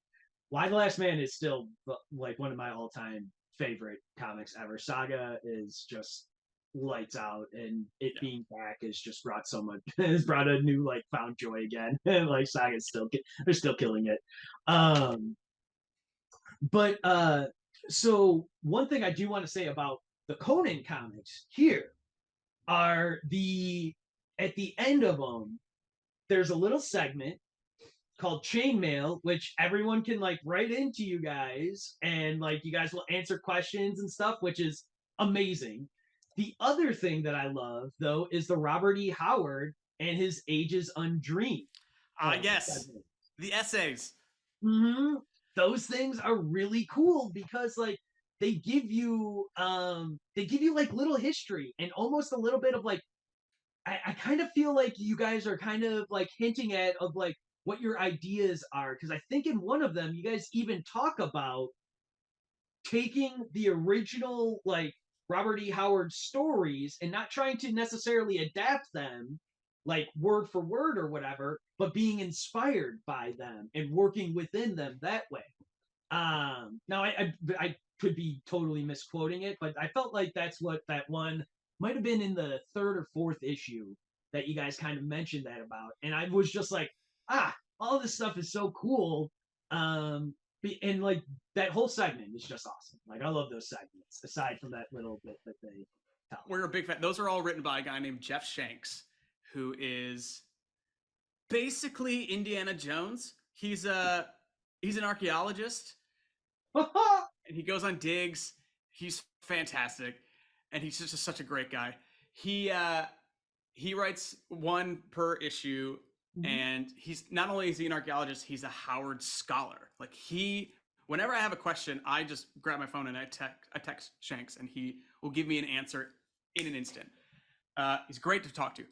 Y the Last Man is still like one of my all-time favorite comics ever. Saga is just lights out, and it being back has just brought so much. Has brought a new like found joy again. Like Saga's they're still killing it. But so one thing I do want to say about the Conan comics here are at the end of them, there's a little segment called Chainmail, which everyone can like write into you guys, and like you guys will answer questions and stuff, which is amazing. The other thing that I love though is the Robert E. Howard and his Ages Undreamed. Yes, segment. The essays. Those things are really cool because like they give you like little history and almost a little bit of like, I kind of feel like you guys are kind of like hinting at of like what your ideas are, because I think in one of them you guys even talk about taking the original like Robert E. Howard stories and not trying to necessarily adapt them like word for word or whatever, but being inspired by them and working within them that way. Now I could be totally misquoting it, but I felt like that's what that one might have been in the 3rd or 4th issue that you guys kind of mentioned that about, and I was just like, all this stuff is so cool. And like that whole segment is just awesome. Like I love those segments. Aside from that little bit that they tell. We're a big fan. Those are all written by a guy named Jeff Shanks, who is basically Indiana Jones. He's an archaeologist, and he goes on digs. He's fantastic, and he's just such a great guy. He writes one per issue. And he's not only is he an archaeologist, he's a Howard scholar. Like whenever I have a question, I just grab my phone and I text Shanks, and he will give me an answer in an instant. He's great to talk to,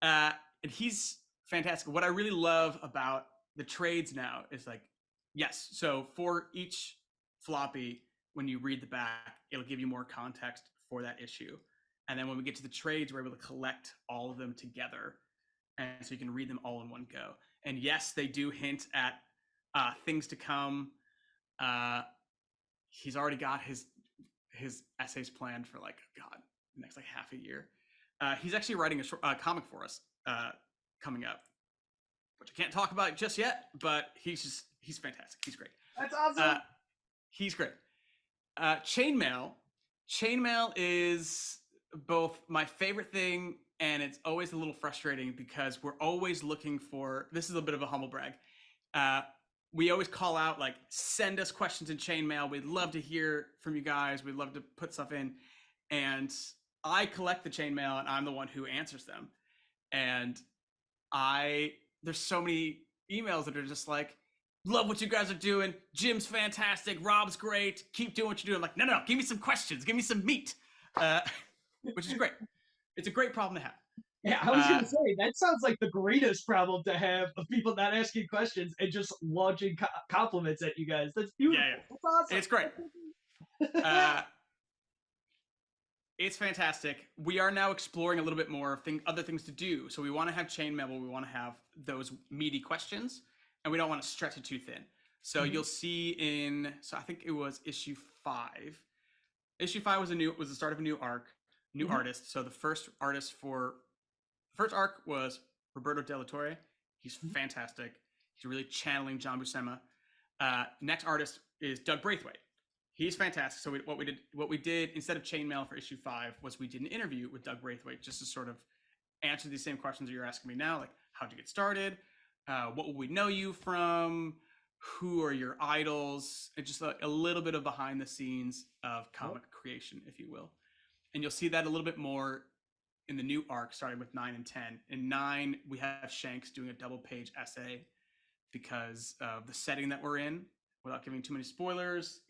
and he's fantastic. What I really love about the trades now is like, yes, so for each floppy, when you read the back, it'll give you more context for that issue, and then when we get to the trades, we're able to collect all of them together. And so you can read them all in one go. And yes, they do hint at things to come. He's already got his essays planned for like, the next like half a year. He's actually writing a comic for us coming up, which I can't talk about just yet, but he's fantastic. He's great. That's awesome. He's great. Chainmail is both my favorite thing, and it's always a little frustrating because we're always looking for, this is a bit of a humble brag. We always call out like, send us questions in Chainmail. We'd love to hear from you guys. We'd love to put stuff in. And I collect the Chainmail, and I'm the one who answers them. And there's so many emails that are just like, love what you guys are doing. Jim's fantastic. Rob's great. Keep doing what you're doing. I'm like, no, give me some questions. Give me some meat, which is great. It's a great problem to have. Yeah, I was going to say, that sounds like the greatest problem to have of people not asking questions and just launching compliments at you guys. That's beautiful. Yeah. That's awesome. It's great. It's fantastic. We are now exploring a little bit more other things to do. So we want to have chainmail, but we want to have those meaty questions, and we don't want to stretch it too thin. So you'll see I think it was issue 5. Issue 5 was the start of a new arc, new artist. So the first arc was Roberto De La Torre. He's fantastic. He's really channeling John Buscema. Next artist is Doug Braithwaite. He's fantastic. So what we did instead of chainmail for issue 5 was we did an interview with Doug Braithwaite just to sort of answer these same questions that you're asking me now, like how'd you get started? What will we know you from? Who are your idols? And just a little bit of behind the scenes of comic creation, if you will. And you'll see that a little bit more in the new arc, starting with 9 and 10. In 9, we have Shanks doing a double-page essay because of the setting that we're in. Without giving too many spoilers,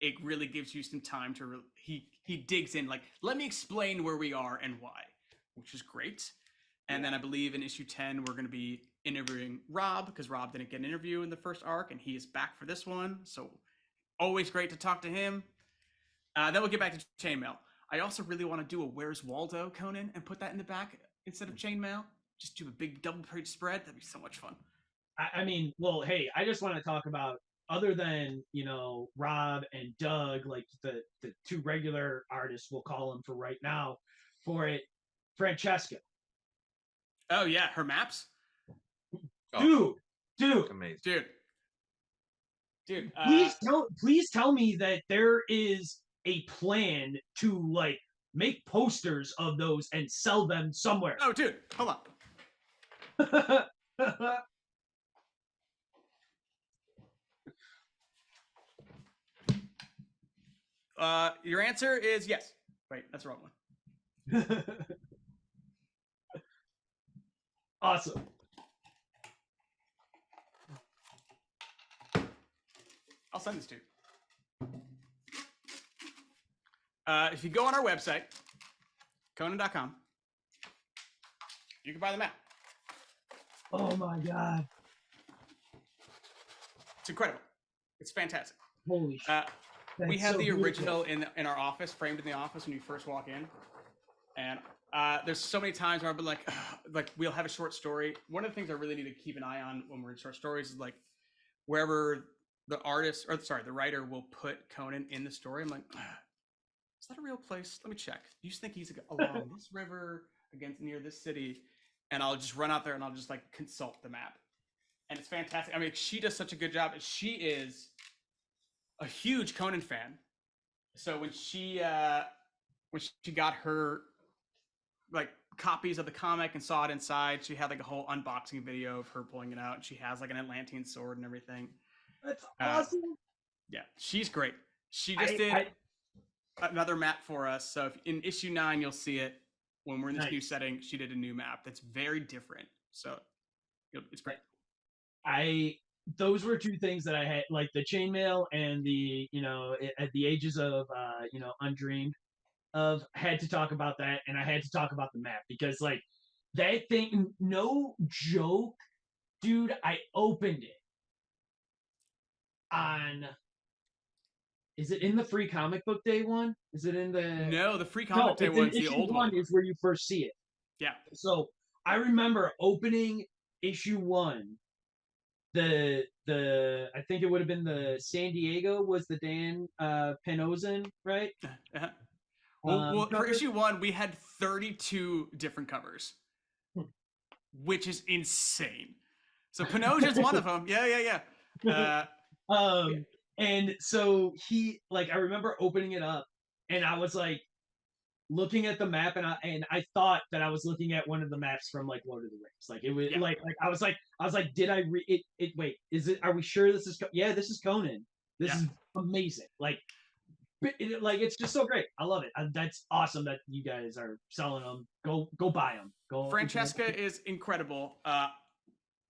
it really gives you some time to he digs in, like, let me explain where we are and why, which is great. And then I believe in issue 10 we're going to be interviewing Rob, because Rob didn't get an interview in the first arc and he is back for this one, so always great to talk to him. Then we'll get back to chainmail. I also really want to do a Where's Waldo Conan and put that in the back instead of chainmail. Just do a big double page spread. That'd be so much fun. I mean, well, hey, I just want to talk about, other than, Rob and Doug, like the 2 regular artists, we'll call them for right now, for it, Francesca. Oh yeah, her maps. Dude, amazing, dude. Please tell me that there is a plan to like make posters of those and sell them somewhere. Oh, dude, hold on. Your answer is yes. Wait, that's the wrong one. Awesome. I'll send this to you. If you go on our website, Conan.com, you can buy the map. Oh my god. It's incredible. It's fantastic. Holy shit. We have the original in our office, framed in the office when you first walk in. And there's so many times where I've been like we'll have a short story. One of the things I really need to keep an eye on when we're in short stories is like wherever the writer will put Conan in the story. I'm like, is that a real place? Let me check. You just think he's along this river near this city? And I'll just run out there and I'll just like consult the map. And it's fantastic. I mean, she does such a good job. She is a huge Conan fan. So when she got her like copies of the comic and saw it inside, she had like a whole unboxing video of her pulling it out. And she has like an Atlantean sword and everything. That's awesome. Yeah, she's great. She just did another map for us. So in issue 9, you'll see it when we're in this new setting. She did a new map that's very different. So it's great. Those were 2 things that I had, like the chainmail and the, at the ages of, undreamed of, had to talk about that. And I had to talk about the map because like that thing, no joke, dude, I opened it on, is it in the free comic book day one? Is it in the... No, the free comic day one's the old one. Is where you first see it. Yeah. So I remember opening issue 1. I think it would have been the San Diego was the Dan Penozan, right? Uh-huh. Well, for issue 1, we had 32 different covers, which is insane. So Penozan's one of them. Yeah. And so I remember opening it up, and I was like looking at the map, and I thought that I was looking at one of the maps from like Lord of the Rings. Like it was like I was like, did I read it? Wait, is it? Are we sure this is? Yeah, this is Conan. This is amazing. Like it's just so great. I love it. That's awesome that you guys are selling them. Go buy them. Francesca is incredible.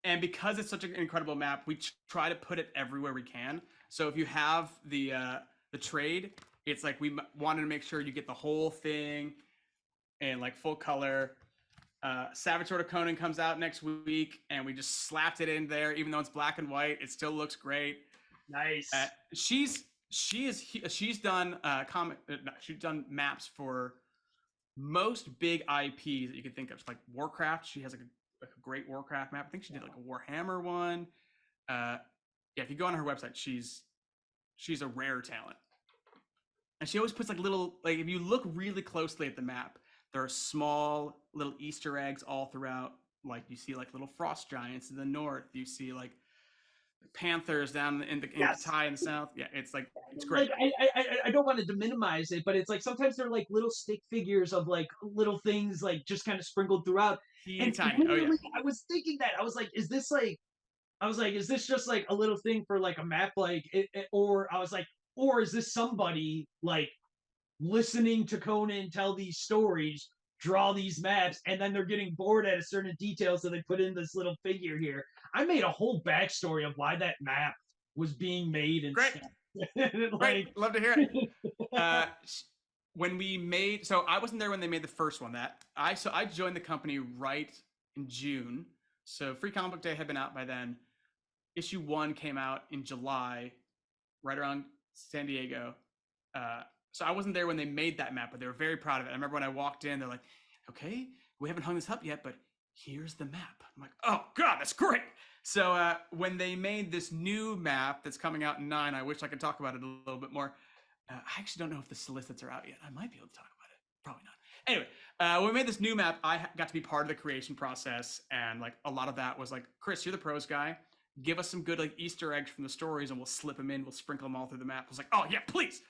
And because it's such an incredible map, we try to put it everywhere we can. So if you have the trade, it's like we wanted to make sure you get the whole thing in like full color. Savage Sword of Conan comes out next week, and we just slapped it in there. Even though it's black and white, it still looks great. Nice. She's done she's done maps for most big IPs that you could think of, like Warcraft. She has like a great Warcraft map. I think she did like a Warhammer one. Yeah, if you go on her website, she's a rare talent, and she always puts like little, like if you look really closely at the map, there are small little Easter eggs all throughout. Like you see like little frost giants in the north. You see like panthers down in the Thai in the south. Yeah, it's great. Like I don't want to minimize it, but it's like sometimes they're like little stick figures of like little things like just kind of sprinkled throughout. And Tiny. Oh yeah. I was thinking that I was like, is this like, I was like, is this just like a little thing for like a map, like or I was like, or is this somebody like listening to Conan tell these stories, draw these maps, and then they're getting bored at a certain detail, so they put in this little figure here. I made a whole backstory of why that map was being made and great. Stuff. Great, love to hear it. When we made, so I wasn't there when they made the first one. So I joined the company right in June. So Free Comic Book Day had been out by then. Issue 1 came out in July, right around San Diego. So I wasn't there when they made that map, but they were very proud of it. I remember when I walked in, they're like, okay, we haven't hung this up yet, but here's the map. I'm like, oh God, that's great. So when they made this new map that's coming out in 9, I wish I could talk about it a little bit more. I actually don't know if the solicits are out yet. I might be able to talk about it. Probably not. Anyway, when we made this new map, I got to be part of the creation process. And like a lot of that was like, Chris, you're the pros guy. Give us some good like Easter eggs from the stories and we'll slip them in. We'll sprinkle them all through the map. I was like, oh yeah, please.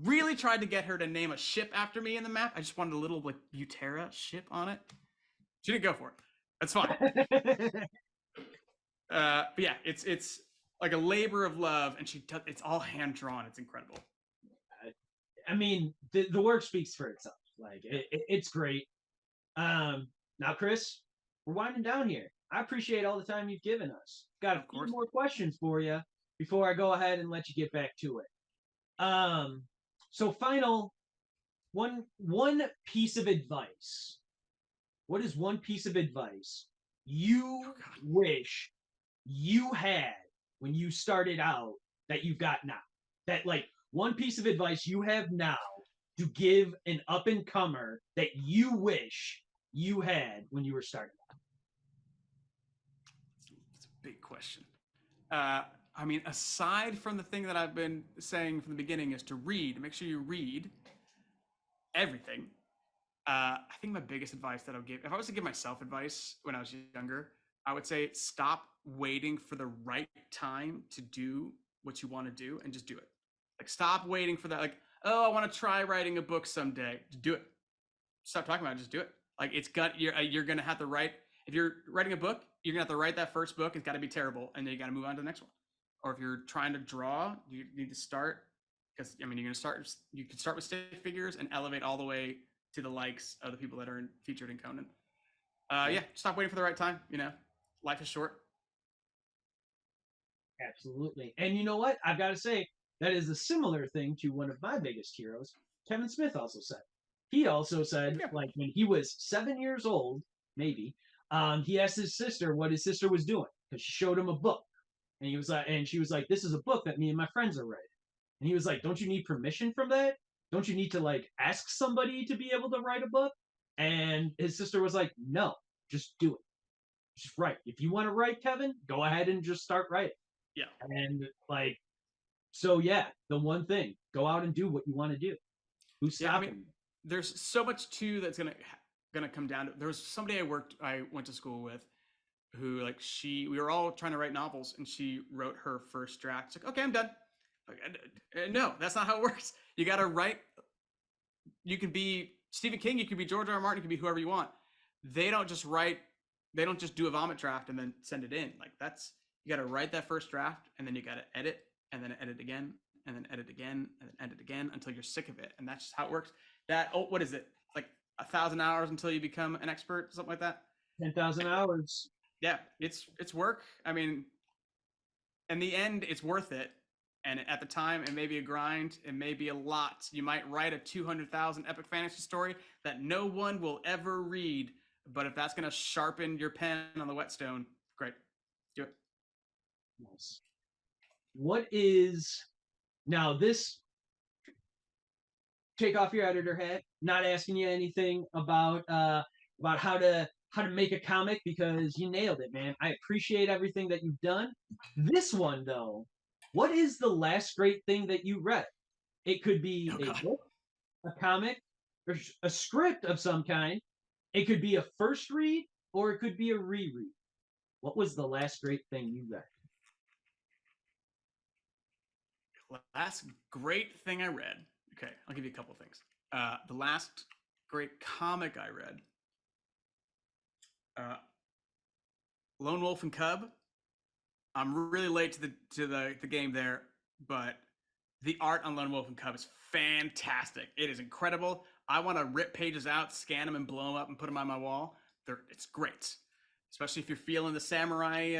Really tried to get her to name a ship after me in the map. I just wanted a little like Butera ship on it. She didn't go for it. That's fine. But yeah, it's like a labor of love, and it's all hand drawn. It's incredible. I mean, the work speaks for itself. Like it's great. Now, Chris, we're winding down here. I appreciate all the time you've given us. Got a few more questions for you before I go ahead and let you get back to it. So final one piece of advice. What is one piece of advice you wish you had when you started out that you've got now? That like one piece of advice you have now to give an up and comer that you wish you had when you were starting out. It's a big question. I mean, aside from the thing that I've been saying from the beginning is to read, make sure you read everything. I think my biggest advice that I would give, if I was to give myself advice when I was younger, I would say stop waiting for the right time to do what you want to do and just do it. Like stop waiting for that. Like, oh, I want to try writing a book someday. Just do it. Stop talking about it. Just do it. Like you're going to have to write. If you're writing a book, you're going to have to write that first book. It's got to be terrible. And then you got to move on to the next one. Or if you're trying to draw, you need to start, because I mean, you can start with stick figures and elevate all the way to the likes of the people that are featured in Conan. Yeah, stop waiting for the right time. You know, life is short. Absolutely. And you know what? I've got to say, that is a similar thing to one of my biggest heroes, Kevin Smith also said. He also said, like when he was 7 years old, maybe, he asked his sister what his sister was doing because she showed him a book. And he was like, and she was like, this is a book that me and my friends are writing. And he was like, don't you need permission from that? Don't you need to like ask somebody to be able to write a book? And his sister was like, no, just do it. Just write. If you want to write, Kevin, go ahead and just start writing. Yeah. And like, so yeah, the one thing, go out and do what you want to do. Who's stopping? I mean, there's so much too that's gonna come down to. There was somebody I went to school with, who like we were all trying to write novels, and she wrote her first draft. It's like, okay, I'm done. Like, no, that's not how it works. You got to write. You can be Stephen King, you can be George R. R. Martin, you can be whoever you want. They don't just write. They don't just do a vomit draft and then send it in. Like you got to write that first draft, and then you got to edit, and then edit again, and then edit again, and then edit again until you're sick of it. And that's just how it works. What is it? Like 1,000 hours until you become an expert, something like that. 10,000 hours. Yeah, it's work. I mean, in the end, it's worth it. And at the time, it may be a grind. It may be a lot. You might write a 200,000 epic fantasy story that no one will ever read. But if that's going to sharpen your pen on the whetstone, great. Do it. Nice. What is now this? Take off your editor hat. Not asking you anything about how to make a comic because you nailed it, man. I appreciate everything that you've done. This one though, what is the last great thing that you read? It could be Oh, a God. book, a comic, or a script of some kind. It could be a first read or it could be a reread. What was the last great thing you read? Last great thing I read. Okay, I'll give you a couple of things. The last great comic I read, uh, Lone Wolf and Cub. I'm really late to the game there, but the art on Lone Wolf and Cub is fantastic. It is incredible. I want to rip pages out, scan them, and blow them up and put them on my wall. It's great, especially if you're feeling the samurai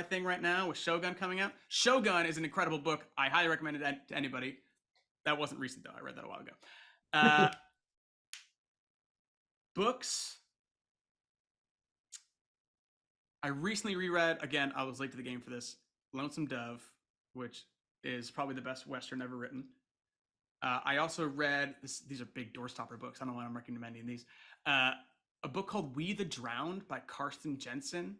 thing right now with Shogun coming out. Shogun is an incredible book. I highly recommend it to anybody. That wasn't recent though. I read that a while ago. Books. I recently reread, again, I was late to the game for this, Lonesome Dove, which is probably the best Western ever written. I also read, these are big doorstopper books. I don't know why I'm recommending these. A book called We the Drowned by Karsten Jensen.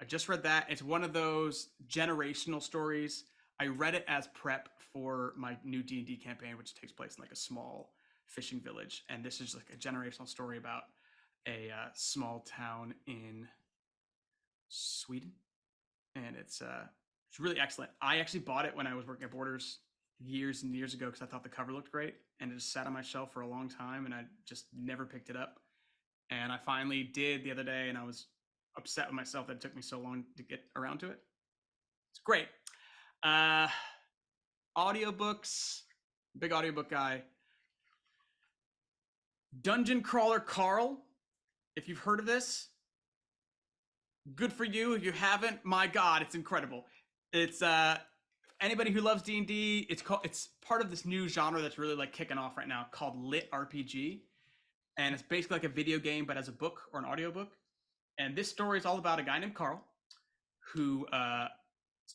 I just read that. It's one of those generational stories. I read it as prep for my new D&D campaign, which takes place in like a small fishing village. And this is like a generational story about a small town in Sweden, and it's really excellent. I actually bought it when I was working at Borders years and years ago because I thought the cover looked great, and it just sat on my shelf for a long time, and I just never picked it up. And I finally did the other day, and I was upset with myself that it took me so long to get around to it. It's great. Audiobooks, big audiobook guy. Dungeon Crawler Carl, if you've heard of this, good for you. If you haven't, my God, it's incredible. It's anybody who loves D&D, it's part of this new genre that's really like kicking off right now called lit RPG. And it's basically like a video game, but as a book or an audiobook. And this story is all about a guy named Carl who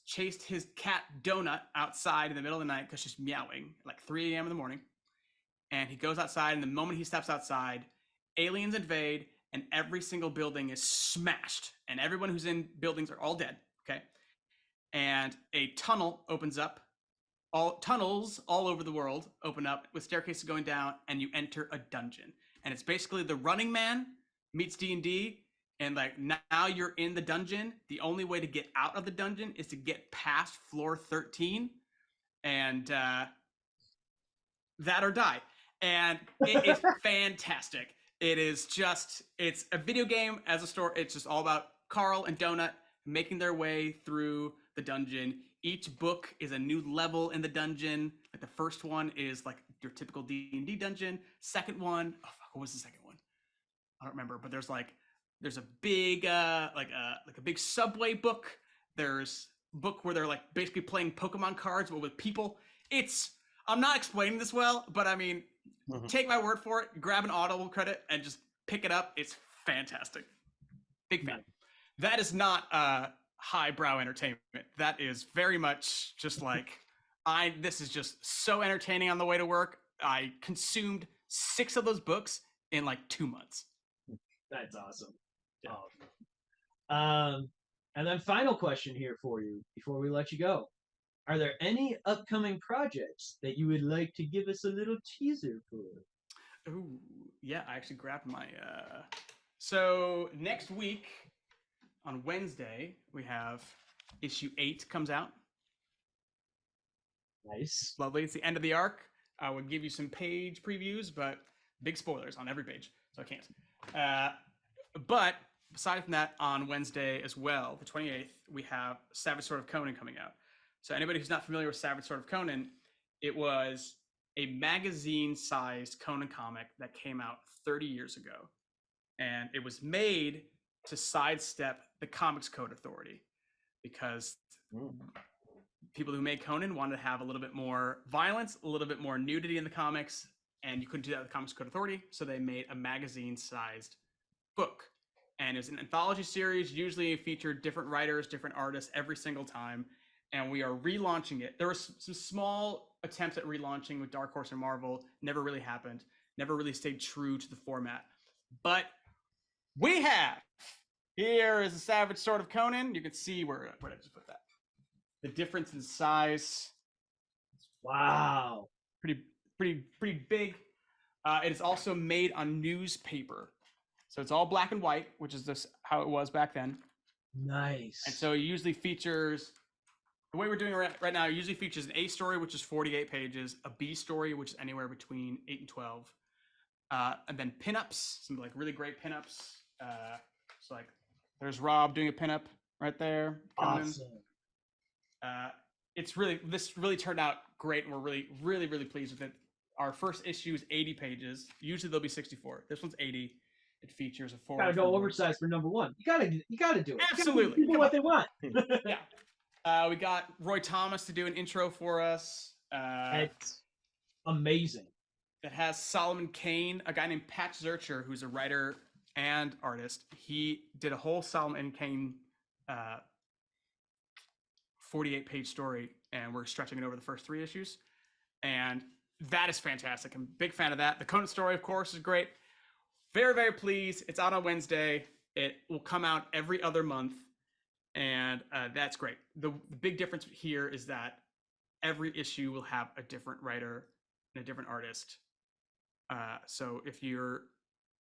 chased his cat Donut outside in the middle of the night because she's meowing like 3 a.m. in the morning. And he goes outside, and the moment he steps outside, aliens invade, and every single building is smashed, and everyone who's in buildings are all dead. Okay, and a tunnel opens up. All tunnels all over the world open up with staircases going down, and you enter a dungeon. And it's basically the Running Man meets D&D, and like now you're in the dungeon. The only way to get out of the dungeon is to get past floor 13, and that or die. And it is fantastic. It's a video game as a story. It's just all about Carl and Donut making their way through the dungeon. Each book is a new level in the dungeon. Like the first one is like your typical D&D dungeon. Second one, oh fuck, what was the second one? I don't remember, but there's a big like a big subway book. There's a book where they're like basically playing Pokemon cards but with people. I'm not explaining this well, but I mean, take my word for it. Grab an Audible credit and just pick it up. It's fantastic. Big fan. That is not highbrow entertainment. That is very much just like this is just so entertaining on the way to work. I consumed 6 of those books in like 2 months. That's awesome. Yeah. And then final question here for you before we let you go. Are there any upcoming projects that you would like to give us a little teaser for? Ooh, yeah, I actually grabbed my so next week on Wednesday we have issue 8 comes out. Nice. Lovely. It's the end of the arc. I would give you some page previews, but big spoilers on every page, so I can't. But aside from that, on Wednesday as well, the 28th, we have Savage Sword of Conan coming out. So anybody who's not familiar with Savage Sword of Conan, it was a magazine-sized Conan comic that came out 30 years ago. And it was made to sidestep the Comics Code Authority, because people who made Conan wanted to have a little bit more violence, a little bit more nudity in the comics, and you couldn't do that with the Comics Code Authority, so they made a magazine-sized book. And it was an anthology series, usually featured different writers, different artists every single time, and we are relaunching it. There were some small attempts at relaunching with Dark Horse and Marvel, never really happened, never really stayed true to the format. But we have, here is the Savage Sword of Conan. You can see where did I just put that? The difference in size. Wow. Pretty big. It is also made on newspaper. So it's all black and white, which is just how it was back then. Nice. And so it usually features, the way we're doing it right now, it usually features an A story, which is 48 pages, a B story, which is anywhere between 8 and 12, and then pinups, some like really great pinups. So like there's Rob doing a pinup right there. Awesome. This really turned out great, and we're really pleased with it. Our first issue is 80 pages. Usually they'll be 64. This one's 80. It features a forward. Gotta go oversized for number one. You gotta do it. Absolutely. People what they want. Yeah. We got Roy Thomas to do an intro for us. It's amazing. It has Solomon Kane, a guy named Patch Zurcher, who's a writer and artist. He did a whole Solomon Kane 48-page story, and we're stretching it over the first 3 issues. And that is fantastic. I'm a big fan of that. The Conan story, of course, is great. Very pleased. It's out on Wednesday. It will come out every other month, and that's great. The big difference here is that every issue will have a different writer and a different artist. So if you're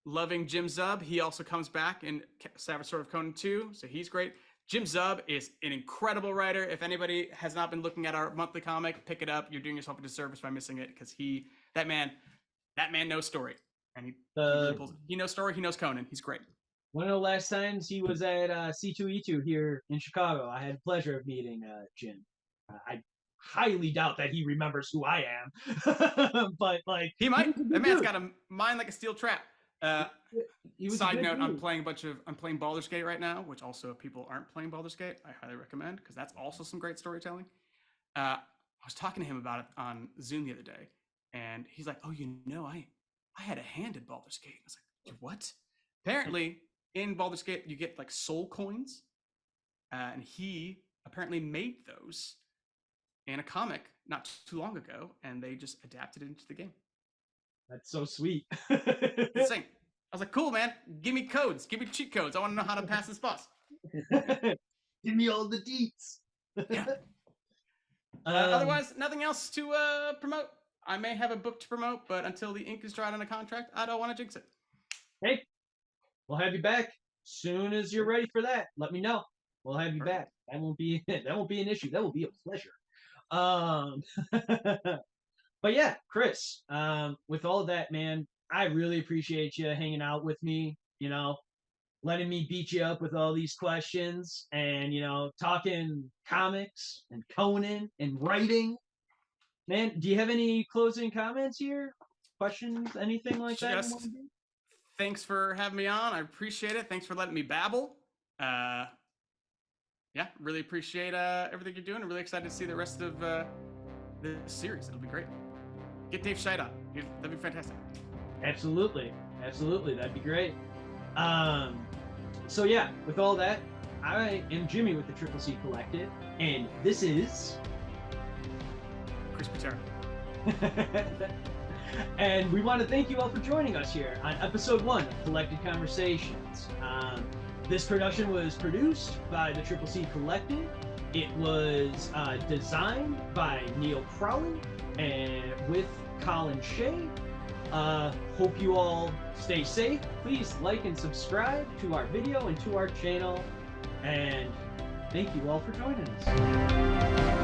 loving Jim Zub, he also comes back in Savage Sword of Conan 2, so he's great. Jim Zub is an incredible writer. If anybody has not been looking at our monthly comic, pick it up. You're doing yourself a disservice by missing it, because that man knows story. And he knows story, he knows Conan. He's great. One of the last times he was at C2E2 here in Chicago, I had the pleasure of meeting Jim. I highly doubt that he remembers who I am, but like he might. That man's got a mind like a steel trap. Side note: I'm playing Baldur's Gate right now, which also, if people aren't playing Baldur's Gate, I highly recommend, because that's also some great storytelling. I was talking to him about it on Zoom the other day, and he's like, "Oh, I had a hand in Baldur's Gate." I was like, "What?" Apparently, in Baldur's Gate, you get like soul coins, and he apparently made those in a comic not too long ago, and they just adapted it into the game. That's so sweet. Insane. I was like, "Cool, man. Give me codes. Give me cheat codes. I want to know how to pass this boss." Give me all the deets. Yeah. Otherwise, nothing else to promote. I may have a book to promote, but until the ink is dried on a contract, I don't want to jinx it. Hey, we'll have you back soon as you're ready for that. Let me know. We'll have you back. That won't be an issue. That will be a pleasure. But yeah, Chris, with all of that, man, I really appreciate you hanging out with me, letting me beat you up with all these questions, and, talking comics and Conan and writing. Man, do you have any closing comments here? Questions? Anything like that? Thanks for having me on. I appreciate it. Thanks for letting me babble. Yeah, really appreciate everything you're doing. I'm really excited to see the rest of the series. It'll be great. Get Dave Scheid on. That'd be fantastic. Absolutely. That'd be great. So yeah, with all that, I am Jimmy with the Triple C Collective, and this is Chris Butera. And we want to thank you all for joining us here on episode 1 of Collected Conversations. This production was produced by the Triple C Collective. It was designed by Neil Crowley and with Colin Shea. Hope you all stay safe. Please like and subscribe to our video and to our channel. And thank you all for joining us.